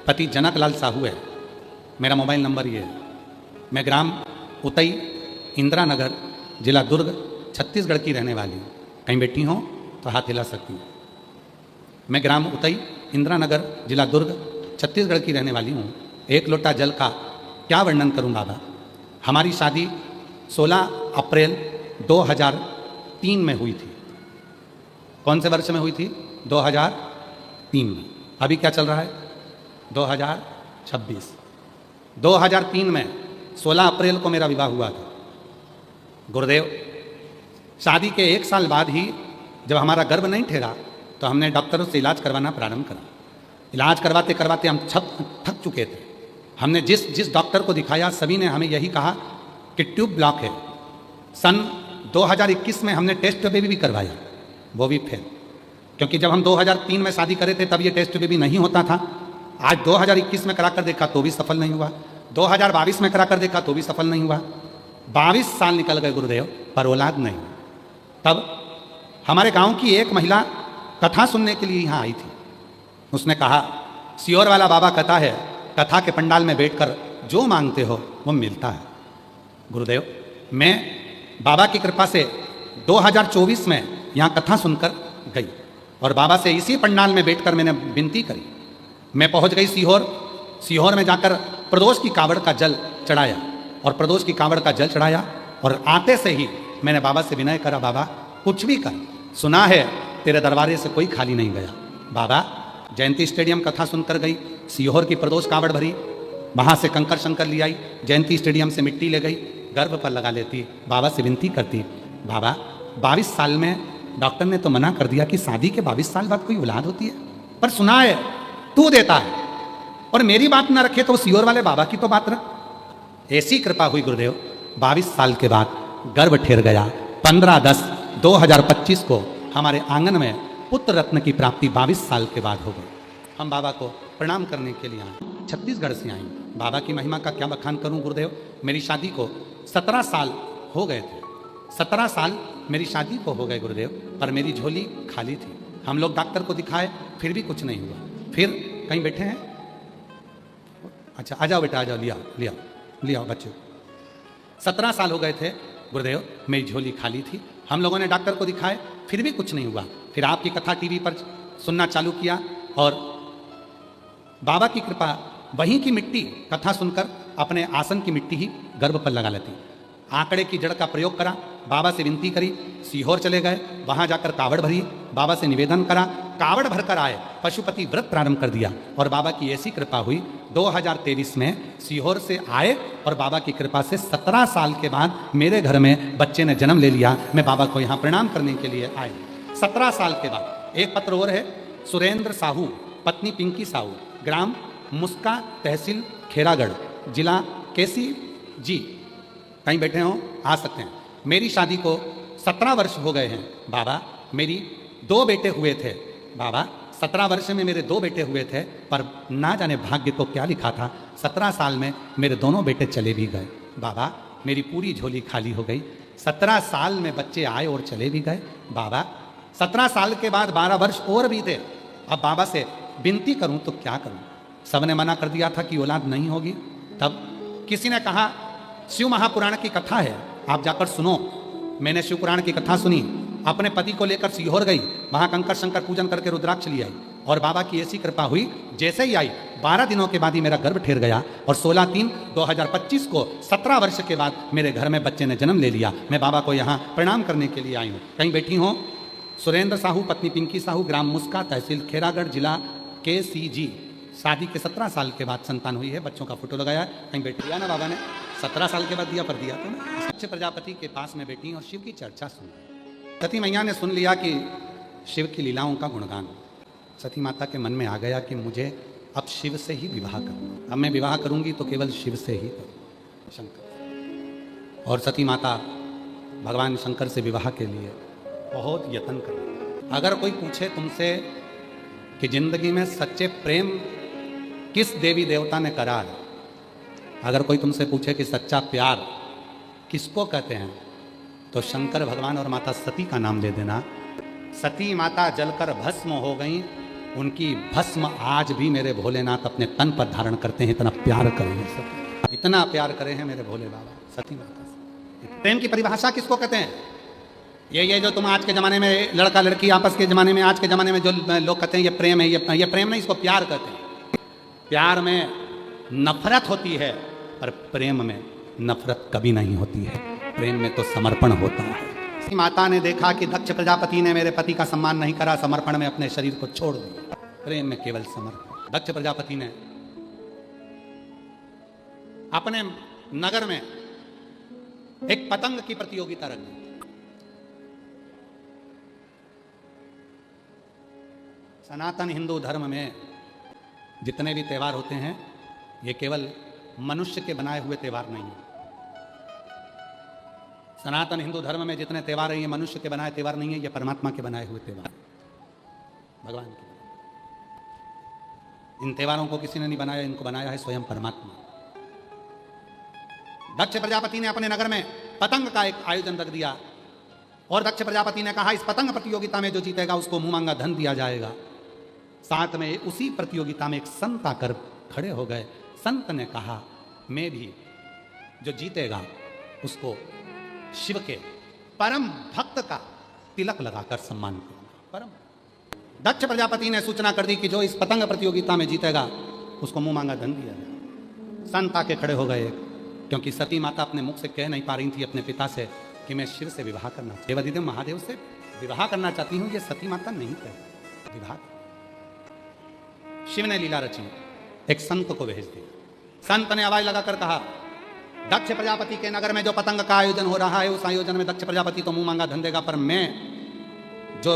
पति जनक लाल साहू है। मेरा मोबाइल नंबर ये है। मैं ग्राम उतई, इंदिरा नगर, जिला दुर्ग, छत्तीसगढ़ की रहने वाली हूँ। कहीं बैठी हो तो हाथ हिला सकती हूँ। मैं ग्राम उतई, इंदिरा नगर, जिला दुर्ग, छत्तीसगढ़ की रहने वाली हूँ। एक लोटा जल का क्या वर्णन करूँ बाबा। हमारी शादी 16 अप्रैल 2003 में हुई थी। कौन से वर्ष में हुई थी? 2003 में। अभी क्या चल रहा है? 2026। 2003 में 16 अप्रैल को मेरा विवाह हुआ था। गुरुदेव, शादी के 1 साल बाद ही जब हमारा गर्भ नहीं ठहरा तो हमने डॉक्टरों से इलाज करवाना प्रारंभ करा। इलाज करवाते करवाते हम थक चुके थे। हमने जिस डॉक्टर को दिखाया सभी ने हमें यही कहा कि ट्यूब ब्लॉक है। सन 2021 में हमने टेस्ट बेबी भी करवाया, वो भी फेल। क्योंकि जब हम 2003 में शादी करे थे तब ये टेस्ट बेबी नहीं होता था। आज 2021 में कराकर देखा तो भी सफल नहीं हुआ। 2022 में कराकर देखा तो भी सफल नहीं हुआ। 22 साल निकल गए गुरुदेव, पर औलाद नहीं। तब हमारे गांव की एक महिला कथा सुनने के लिए यहाँ आई थी। उसने कहा, सियोर वाला बाबा कहता है कथा के पंडाल में बैठकर जो मांगते हो वो मिलता है। गुरुदेव, मैं बाबा की कृपा से 2024 में यहाँ कथा सुनकर गई और बाबा से इसी पंडाल में बैठकर मैंने विनती करी। मैं पहुँच गई सीहोर। सीहोर में जाकर प्रदोष की कावड़ का जल चढ़ाया और प्रदोष की कावड़ का जल चढ़ाया और आते से ही मैंने बाबा से विनय करा, बाबा कुछ भी कर, सुना है तेरे दरबारे से कोई खाली नहीं गया। बाबा, जयंती स्टेडियम कथा सुनकर गई, सीहोर की प्रदोष कावड़ भरी, वहाँ से कंकर शंकर ले आई, जयंती स्टेडियम से मिट्टी ले गई, गर्भ पर लगा लेती, बाबा से विनती करती, बाबा 22 साल में डॉक्टर ने तो मना कर दिया कि शादी के 22 साल बाद कोई औलाद होती है, पर सुना है तू देता है और मेरी बात ना रखे तो सीहोर वाले बाबा की तो बात रख। ऐसी कृपा हुई गुरुदेव, 22 साल के बाद गर्भ ठहर गया। 15/10/2025 को हमारे आंगन में पुत्र रत्न की प्राप्ति 22 साल के बाद हो गई। हम बाबा को प्रणाम करने के लिए आए, छत्तीसगढ़ से आए। बाबा की महिमा का क्या बखान करूं गुरुदेव। मेरी शादी को 17 साल हो गए थे। 17 साल मेरी शादी को हो गए गुरुदेव, पर मेरी झोली खाली थी। हम लोग डॉक्टर को दिखाए फिर भी कुछ नहीं हुआ। फिर कहीं बैठे हैं, अच्छा आ जाओ बेटा, आ जाओ, लिया बच्चे। 17 साल हो गए थे गुरुदेव, मेरी झोली खाली थी। हम लोगों ने डॉक्टर को दिखाए फिर भी कुछ नहीं हुआ। फिर आपकी कथा टीवी पर सुनना चालू किया और बाबा की कृपा, वहीं की मिट्टी कथा सुनकर अपने आसन की मिट्टी ही गर्भ पर लगा लेती। आंकड़े की जड़ का प्रयोग करा, बाबा से विनती करी, सीहोर चले गए, वहां जाकर कावड़ भरी, बाबा से निवेदन करा, कावड़ भरकर आए, पशुपति व्रत प्रारंभ कर दिया और बाबा की ऐसी कृपा हुई 2023 में सीहोर से आए और बाबा की कृपा से 17 साल के बाद मेरे घर में बच्चे ने जन्म ले लिया। मैं बाबा को यहाँ प्रणाम करने के लिए आए 17 साल के बाद। एक पत्र और है, सुरेंद्र साहू, पत्नी पिंकी साहू, ग्राम मुस्का, तहसील खेरागढ़, जिला केसी जी। कहीं बैठे हो, आ सकते हैं। मेरी शादी को 17 वर्ष हो गए हैं बाबा। मेरी 2 बेटे हुए थे बाबा। 17 वर्ष में मेरे 2 बेटे हुए थे, पर ना जाने भाग्य को क्या लिखा था, 17 साल में मेरे दोनों बेटे चले भी गए बाबा। मेरी पूरी झोली खाली हो गई। 17 साल में बच्चे आए और चले भी गए बाबा। 17 साल के बाद 12 वर्ष और बीते। अब बाबा से विनती करूं तो क्या करूं। सबने मना कर दिया था कि औलाद नहीं होगी। तब किसी ने कहा शिव महापुराण की कथा है, आप जाकर सुनो। मैंने शिव पुराण की कथा सुनी, अपने पति को लेकर सीहोर गई, वहां कंकर शंकर पूजन करके रुद्राक्ष ले आई और बाबा की ऐसी कृपा हुई, जैसे ही आई 12 दिनों के बाद ही मेरा गर्भ ठहर गया और 16/3/2025 को 17 वर्ष के बाद मेरे घर में बच्चे ने जन्म ले लिया। मैं बाबा को यहाँ प्रणाम करने के लिए आई हूँ। कहीं बैठी हो? सुरेंद्र साहू, पत्नी पिंकी साहू, ग्राम मुस्का, तहसील खेरागढ़, जिला KCG। शादी के 17 साल के बाद संतान हुई है, बच्चों का फोटो लगाया। कहीं बैठ दिया ना बाबा ने, 17 साल के बाद दिया, पर दिया तो ना। सच्चे प्रजापति के पास में बैठी और शिव की चर्चा सुन। सती मैया ने सुन लिया कि शिव की लीलाओं का गुणगान। सती माता के मन में आ गया कि मुझे अब शिव से ही विवाह करना, अब मैं विवाह करूंगी तो केवल शिव से ही करूँ, शंकर। और सती माता भगवान शंकर से विवाह के लिए बहुत यत्न कर रही। अगर कोई पूछे तुमसे कि जिंदगी में सच्चे प्रेम किस देवी देवता ने करा है, अगर कोई तुमसे पूछे कि सच्चा प्यार किसको कहते हैं, तो शंकर भगवान और माता सती का नाम ले देना। सती माता जलकर भस्म हो गई, उनकी भस्म आज भी मेरे भोलेनाथ अपने तन पर धारण करते हैं। इतना प्यार करे हैं, इतना प्यार करे हैं मेरे भोले बाबा सती माता से। प्रेम की परिभाषा किसको कहते हैं? ये जो तुम आज के ज़माने में लड़का लड़की आपस के ज़माने में, आज के ज़माने में जो लोग कहते हैं ये प्रेम है, ये प्रेम नहीं, इसको प्यार कहते हैं। प्यार में नफरत होती है, पर प्रेम में नफरत कभी नहीं होती है। प्रेम में तो समर्पण होता है। माता ने देखा कि दक्ष प्रजापति ने मेरे पति का सम्मान नहीं करा, समर्पण में अपने शरीर को छोड़ दिया। प्रेम में केवल समर्पण। दक्ष प्रजापति ने अपने नगर में एक पतंग की प्रतियोगिता रख दी। सनातन हिंदू धर्म में जितने भी त्यौहार होते हैं, ये केवल मनुष्य के बनाए हुए त्यौहार नहीं है। सनातन हिंदू धर्म में जितने त्यौहार हैं, ये मनुष्य के बनाए त्यौहार नहीं है, ये परमात्मा के बनाए हुए त्यौहार, भगवान के। इन त्यौहारों को किसी ने नहीं बनाया, इनको बनाया है स्वयं परमात्मा। दक्ष प्रजापति ने अपने नगर में पतंग का एक आयोजन रख दिया और दक्ष प्रजापति ने कहा इस पतंग प्रतियोगिता में जो जीतेगा उसको मुंह मांगा धन दिया जाएगा। साथ में उसी प्रतियोगिता में एक संत आकर खड़े हो गए। संत ने कहा मैं भी जो जीतेगा उसको शिव के परम भक्त का तिलक लगाकर सम्मान करूंगा। परम दक्ष प्रजापति ने सूचना कर दी कि जो इस पतंग प्रतियोगिता में जीतेगा उसको मुंह मांगा धन दिया जाएगा। संत आके खड़े हो गए, क्योंकि सती माता अपने मुख से कह नहीं पा रही थी अपने पिता से कि मैं शिव से विवाह करना, देवाधिदेव महादेव से विवाह करना चाहती हूं। ये सती माता नहीं कह विवाह। शिव ने लीला रची, एक संत को भेज दिया। संत ने आवाज लगाकर कहा दक्ष प्रजापति के नगर में जो पतंग का आयोजन हो रहा है, उस आयोजन में दक्ष प्रजापति तो मुंह मांगा धन देगा, पर मैं जो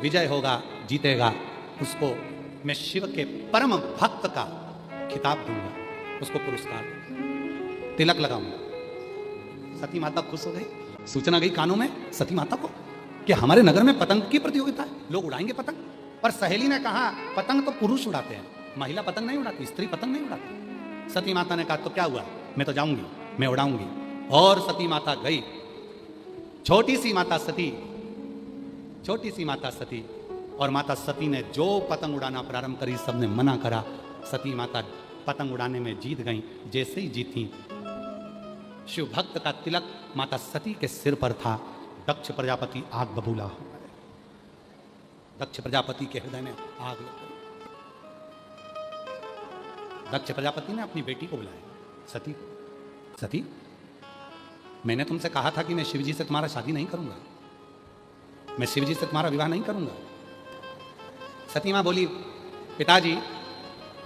विजय होगा, जीतेगा, उसको मैं शिव के परम भक्त का खिताब दूंगा, उसको पुरस्कार तिलक लगाऊंगा। सती माता खुश हो गई। सूचना गई कानों में सती माता को कि हमारे नगर में पतंग की प्रतियोगिता है, लोग उड़ाएंगे पतंग। पर सहेली ने कहा पतंग तो पुरुष उड़ाते हैं, महिला पतंग नहीं उड़ाती, स्त्री पतंग नहीं उड़ाती। सती माता ने कहा तो क्या हुआ, मैं तो जाऊंगी, मैं उड़ाऊंगी। और सती माता गई। छोटी सी माता सती और माता सती ने जो पतंग उड़ाना प्रारंभ करी, सबने मना करा। सती माता पतंग उड़ाने में जीत गई। जैसे ही जीती, शिव भक्त का तिलक माता सती के सिर पर था। दक्ष प्रजापति आग बबूला हो गए। दक्ष प्रजापति के हृदय में आग लग गई। दक्ष प्रजापति ने अपनी बेटी को बुलाया, सती, सती मैंने तुमसे कहा था कि मैं शिवजी से तुम्हारा शादी नहीं करूंगा, मैं शिवजी से तुम्हारा विवाह नहीं करूंगा। सती मां बोली पिताजी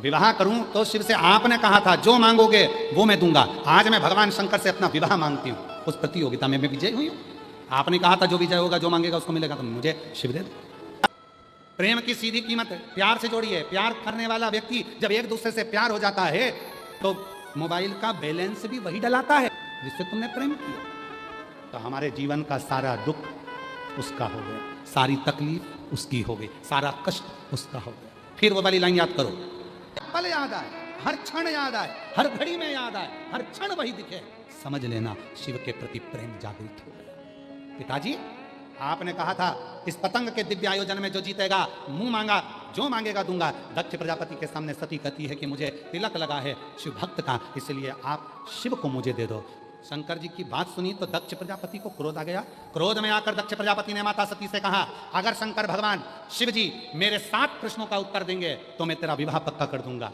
विवाह करूं तो शिव से आपने कहा था जो मांगोगे वो मैं दूंगा। आज मैं भगवान शंकर से अपना विवाह मांगती हूं। उस प्रतियोगिता में मैं विजय हुई हूं। आपने कहा था जो विजय होगा, जो मांगेगा उसको मिलेगा, तो मुझे शिव दे दो। प्रेम की सीधी कीमत प्यार से जोड़िए। प्यार करने वाला व्यक्ति जब एक दूसरे से प्यार हो जाता है तो मोबाइल का बैलेंस भी वही डलाता है जिससे तुमने प्रेम किया। तो हमारे जीवन का सारा दुख उसका हो गया, सारी तकलीफ उसकी हो गई, सारा कष्ट उसका हो गया। फिर वो वाली लाइन याद करो, पल याद आए, हर क्षण याद आए, हर घड़ी में याद आए, हर क्षण वही दिखे, समझ लेना शिव के प्रति प्रेम जागृत हो गया। पिताजी आपने कहा था इस पतंग के दिव्य आयोजन में जो जीतेगा, मुंह मांगा जो मांगेगा दूंगा। दक्ष प्रजापति के सामने सती कहती है कि मुझे तिलक लगा है शिव भक्त का, इसलिए आप शिव को मुझे दे दो। शंकर जी की बात सुनी तो दक्ष प्रजापति को क्रोध आ गया। क्रोध में आकर दक्ष प्रजापति ने माता सती से कहा, अगर शंकर भगवान शिव जी मेरे 7 प्रश्नों का उत्तर देंगे तो मैं तेरा विवाह पक्का कर दूंगा।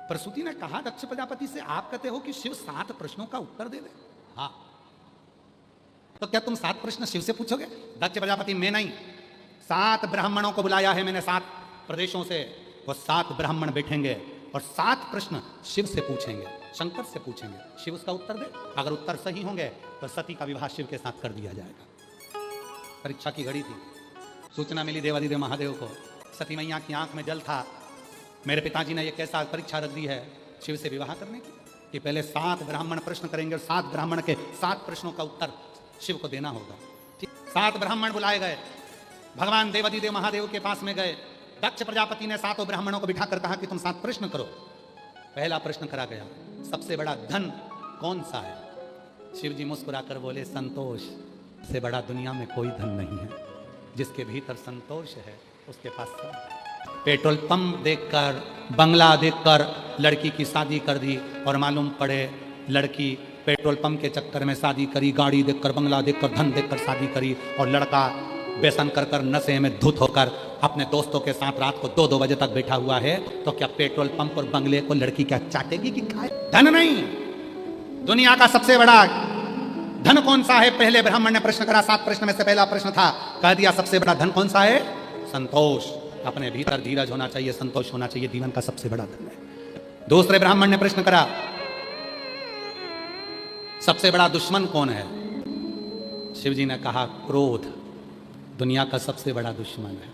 प्रसूति ने कहा दक्ष प्रजापति से, आप कहते हो कि शिव 7 प्रश्नों का उत्तर दे दे? हाँ, तो क्या तुम 7 प्रश्न शिव से पूछोगे? दक्ष प्रजापति, मैं नहीं, 7 ब्राह्मणों को बुलाया है मैंने 7 प्रदेशों से। वो 7 ब्राह्मण बैठेंगे और 7 प्रश्न शिव से पूछेंगे, शंकर से पूछेंगे। शिव उसका उत्तर दे, अगर उत्तर सही होंगे तो सती का विवाह शिव के साथ कर दिया जाएगा। परीक्षा की घड़ी थी, सूचना मिली देवादिदेव महादेव को। सती मैया की आंख में जल था। मेरे पिताजी ने यह कैसा परीक्षा रख दी है शिव से विवाह करने की, कि पहले 7 ब्राह्मण प्रश्न करेंगे और 7 ब्राह्मण के 7 प्रश्नों का उत्तर शिव को देना होगा। 7 ब्राह्मण बुलाए गए, भगवान देवादिदेव महादेव के पास में गए। दक्ष प्रजापति ने 7 ब्राह्मणों को बिठाकर कहा कि तुम 7 प्रश्न करो। पहला प्रश्न करा गया, सबसे बड़ा धन कौन सा है? शिव जी मुस्कुराकर बोले, संतोष से बड़ा दुनिया में कोई धन नहीं है। जिसके भीतर संतोष है उसके पास सब है। पेट्रोल पंप देखकर, बंगला देखकर लड़की की शादी कर दी, और मालूम पड़े लड़की पेट्रोल पंप के चक्कर में शादी करी, गाड़ी देखकर, बंगला देखकर, धन देखकर शादी करी, और लड़का व्यसन कर कर नशे में धुत होकर अपने दोस्तों के साथ रात को 2-2 बजे तक बैठा हुआ है। तो क्या पेट्रोल पंप और बंगले को लड़की क्या चाटेगी कि खाए? धन नहीं, दुनिया का सबसे बड़ा धन कौन सा है? पहले ब्राह्मण ने प्रश्न करा, 7 प्रश्न में से पहला प्रश्न था, कह दिया सबसे बड़ा धन कौन सा है? संतोष। अपने भीतर धीरज होना चाहिए, संतोष होना चाहिए, जीवन का सबसे बड़ा धन है। दूसरे ब्राह्मण ने प्रश्न करा, सबसे बड़ा दुश्मन कौन है? शिव जी ने कहा, क्रोध दुनिया का सबसे बड़ा दुश्मन है।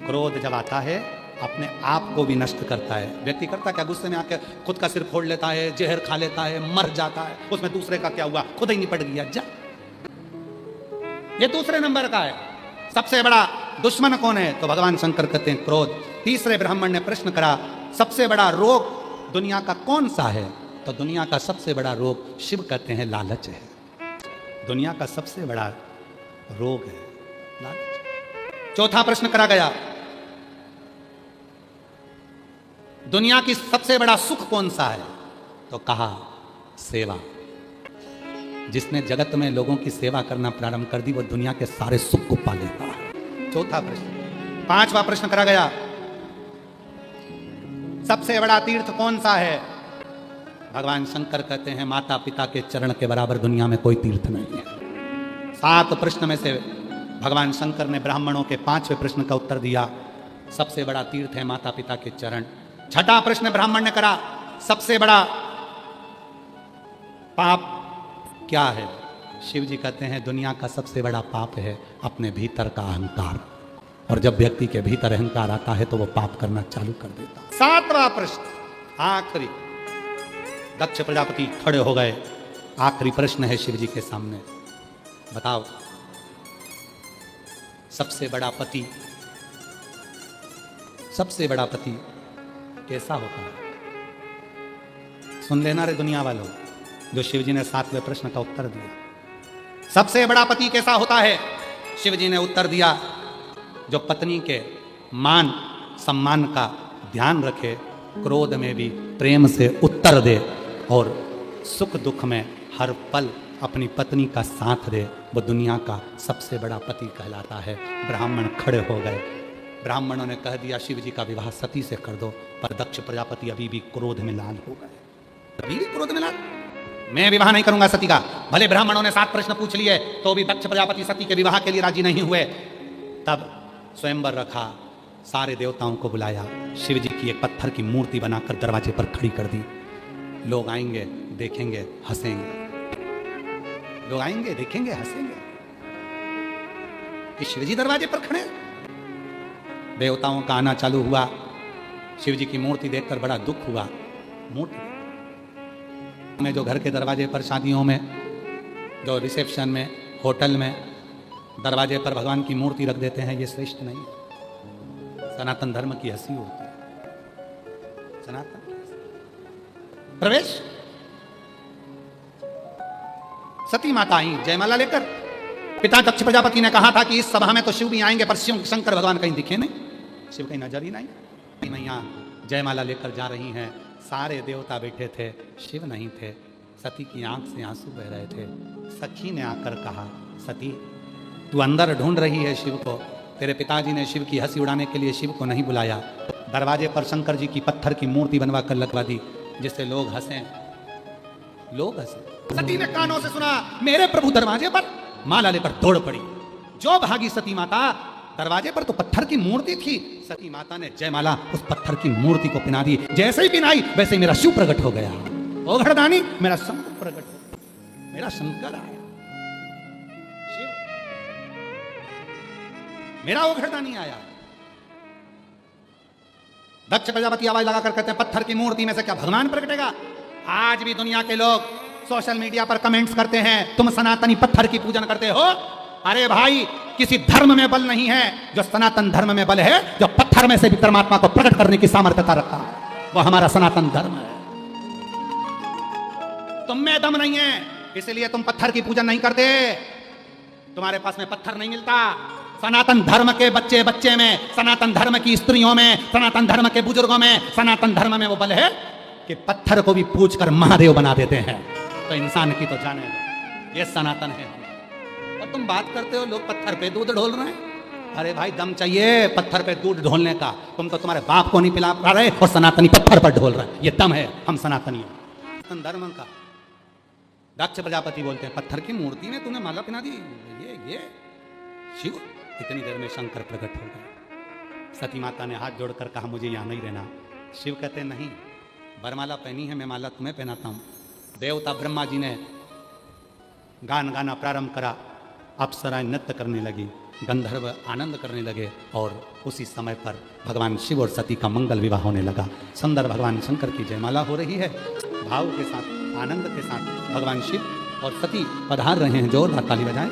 क्रोध जब आता है अपने आप को भी नष्ट करता है। व्यक्ति करता क्या, गुस्से में आकर खुद का सिर फोड़ लेता है, जहर खा लेता है, मर जाता है। उसमें दूसरे का क्या हुआ, खुद ही निपट गया जा। ये दूसरे नंबर का है। सबसे बड़ा दुश्मन कौन है? तो भगवान शंकर कहते हैं क्रोध। तीसरे ब्राह्मण ने प्रश्न करा, सबसे बड़ा रोग दुनिया का कौन सा है? तो दुनिया का सबसे बड़ा रोग शिव कहते हैं लालच है। दुनिया का सबसे बड़ा रोग है लालच। चौथा प्रश्न करा गया, दुनिया की सबसे बड़ा सुख कौन सा है? तो कहा सेवा। जिसने जगत में लोगों की सेवा करना प्रारंभ कर दी वो दुनिया के सारे सुख को पा लेता है। चौथा प्रश्न। पांचवा प्रश्न करा गया, सबसे बड़ा तीर्थ कौन सा है? भगवान शंकर कहते हैं माता पिता के चरण के बराबर दुनिया में कोई तीर्थ नहीं है। 7 प्रश्न में से भगवान शंकर ने ब्राह्मणों के 5वें प्रश्न का उत्तर दिया, सबसे बड़ा तीर्थ है माता पिता के चरण। छठा प्रश्न ब्राह्मण ने करा, सबसे बड़ा पाप क्या है? शिव जी कहते हैं दुनिया का सबसे बड़ा पाप है अपने भीतर का अहंकार। और जब व्यक्ति के भीतर अहंकार आता है तो वो पाप करना चालू कर देता। 7वां प्रश्न आखिरी। दक्ष प्रजापति खड़े हो गए। आखिरी प्रश्न है शिव जी के सामने, बताओ सबसे बड़ा पति कैसा होता है? सुन लेना रे दुनिया वालों, जो शिव जी ने 7वें प्रश्न का उत्तर दिया। सबसे बड़ा पति कैसा होता है? शिव जी ने उत्तर दिया, जो पत्नी के मान सम्मान का ध्यान रखे, क्रोध में भी प्रेम से उत्तर दे, और सुख दुख में हर पल अपनी पत्नी का साथ दे, वो दुनिया का सबसे बड़ा पति कहलाता है। ब्राह्मण खड़े हो गए। ब्राह्मणों ने कह दिया शिव जी का विवाह सती से कर दो, पर दक्ष प्रजापति अभी भी क्रोध में लाल हो गए। अभी भी क्रोध में लाल, मैं विवाह नहीं करूंगा सती का। भले ब्राह्मणों ने 7 प्रश्न पूछ लिए तो भी दक्ष प्रजापति सती के विवाह के लिए राजी नहीं हुए। तब स्वयंवर रखा, सारे देवताओं को बुलाया, शिव जी की एक पत्थर की मूर्ति बनाकर दरवाजे पर खड़ी कर दी। लोग आएंगे, देखेंगे, हंसेंगे। लोग आएंगे, देखेंगे, हंसेंगे कि शिव जी दरवाजे पर खड़े। देवताओं का आना चालू हुआ। शिव जी की मूर्ति देखकर बड़ा दुख हुआ। मूर्ति में जो घर के दरवाजे पर, शादियों में, जो रिसेप्शन में, होटल में दरवाजे पर भगवान की मूर्ति रख देते हैं, ये श्रेष्ठ नहीं। सनातन धर्म की हंसी होती है। सनातन प्रवेश। सती माता आई जयमाला लेकर। पिता दक्ष प्रजापति ने कहा था कि इस सभा में तो शिव भी आएंगे, पर शिव शंकर भगवान कहीं दिखे नहीं। शिव की नजर ही नहीं। मैया जयमाला लेकर जा रही हैं, सारे देवता बैठे थे, शिव नहीं थे। सती की आंख से आंसू बह रहे थे। सखी ने आकर कहा, सती तू अंदर ढूंढ रही है शिव को, तेरे पिताजी ने शिव की हंसी उड़ाने के लिए शिव को नहीं बुलाया, दरवाजे पर शंकर जी की पत्थर की मूर्ति बनवा कर लगवा दी जिससे लोग हंसे, लोग हंसे। सती ने कानों से सुना, मेरे प्रभु दरवाजे पर, माला लेकर दौड़ पड़ी। जो भागी सती माता, दरवाजे पर तो पत्थर की मूर्ति थी, सती माता ने जयमाला उस पत्थर की मूर्ति को पिना दी। जैसे ही पिनाई वैसे ही मेरा शिव प्रकट हो गया। ओ घरदानी, मेरा शंकर प्रकट हो गया, मेरा शंकर आया, शिव मेरा ओ घरदानी आया। दक्ष प्रजापति आवाज लगाकर कहते हैं, पत्थर की मूर्ति में से क्या भगवान प्रकटेगा? आज भी दुनिया के लोग सोशल मीडिया पर कमेंट्स करते हैं, तुम सनातनी पत्थर की पूजन करते हो। अरे भाई, किसी धर्म में बल नहीं है, जो सनातन धर्म में बल है, जो पत्थर में से भी परमात्मा को प्रकट करने की सामर्थ्यता रखता है, वो हमारा सनातन धर्म है। तुम में दम नहीं है, इसलिए तुम पत्थर की पूजन नहीं करते, तुम्हारे पास में पत्थर नहीं मिलता। सनातन धर्म के बच्चे बच्चे में, सनातन धर्म की स्त्रियों में, सनातन धर्म के बुजुर्गों में, सनातन धर्म में वो बल है कि पत्थर को भी पूजकर महादेव बना देते हैं। तो इंसान की तो जाने दो, ये सनातन है। और तुम बात करते हो लोग पत्थर पे दूध ढोल रहे हैं। अरे भाई, दम चाहिए पत्थर पे दूध ढोलने का। तुम तो तुम्हारे बाप को नहीं पिला पा रहे और सनातनी पत्थर पर ढोल रहे, ये दम है। हम सनातनी हैं धर्म का। दक्ष प्रजापति बोलते हैं, पत्थर की मूर्ति में तूने माला पहना दी, ये शिव। इतनी देर में शंकर प्रकट हो गए। सती माता ने हाथ जोड़कर कहा, मुझे यहाँ नहीं रहना। शिव कहते नहीं, वरमाला पहनी है, मैं माला तुम्हें पहनाता हूँ। देवता ब्रह्मा जी ने गान गाना प्रारंभ करा, अप्सराएं नृत्य करने लगी, गंधर्व आनंद करने लगे, और उसी समय पर भगवान शिव और सती का मंगल विवाह होने लगा। सुंदर भगवान शंकर की जयमाला हो रही है, भाव के साथ, आनंद के साथ भगवान शिव और सती पधार रहे हैं। जोरदार ताली बजाएं।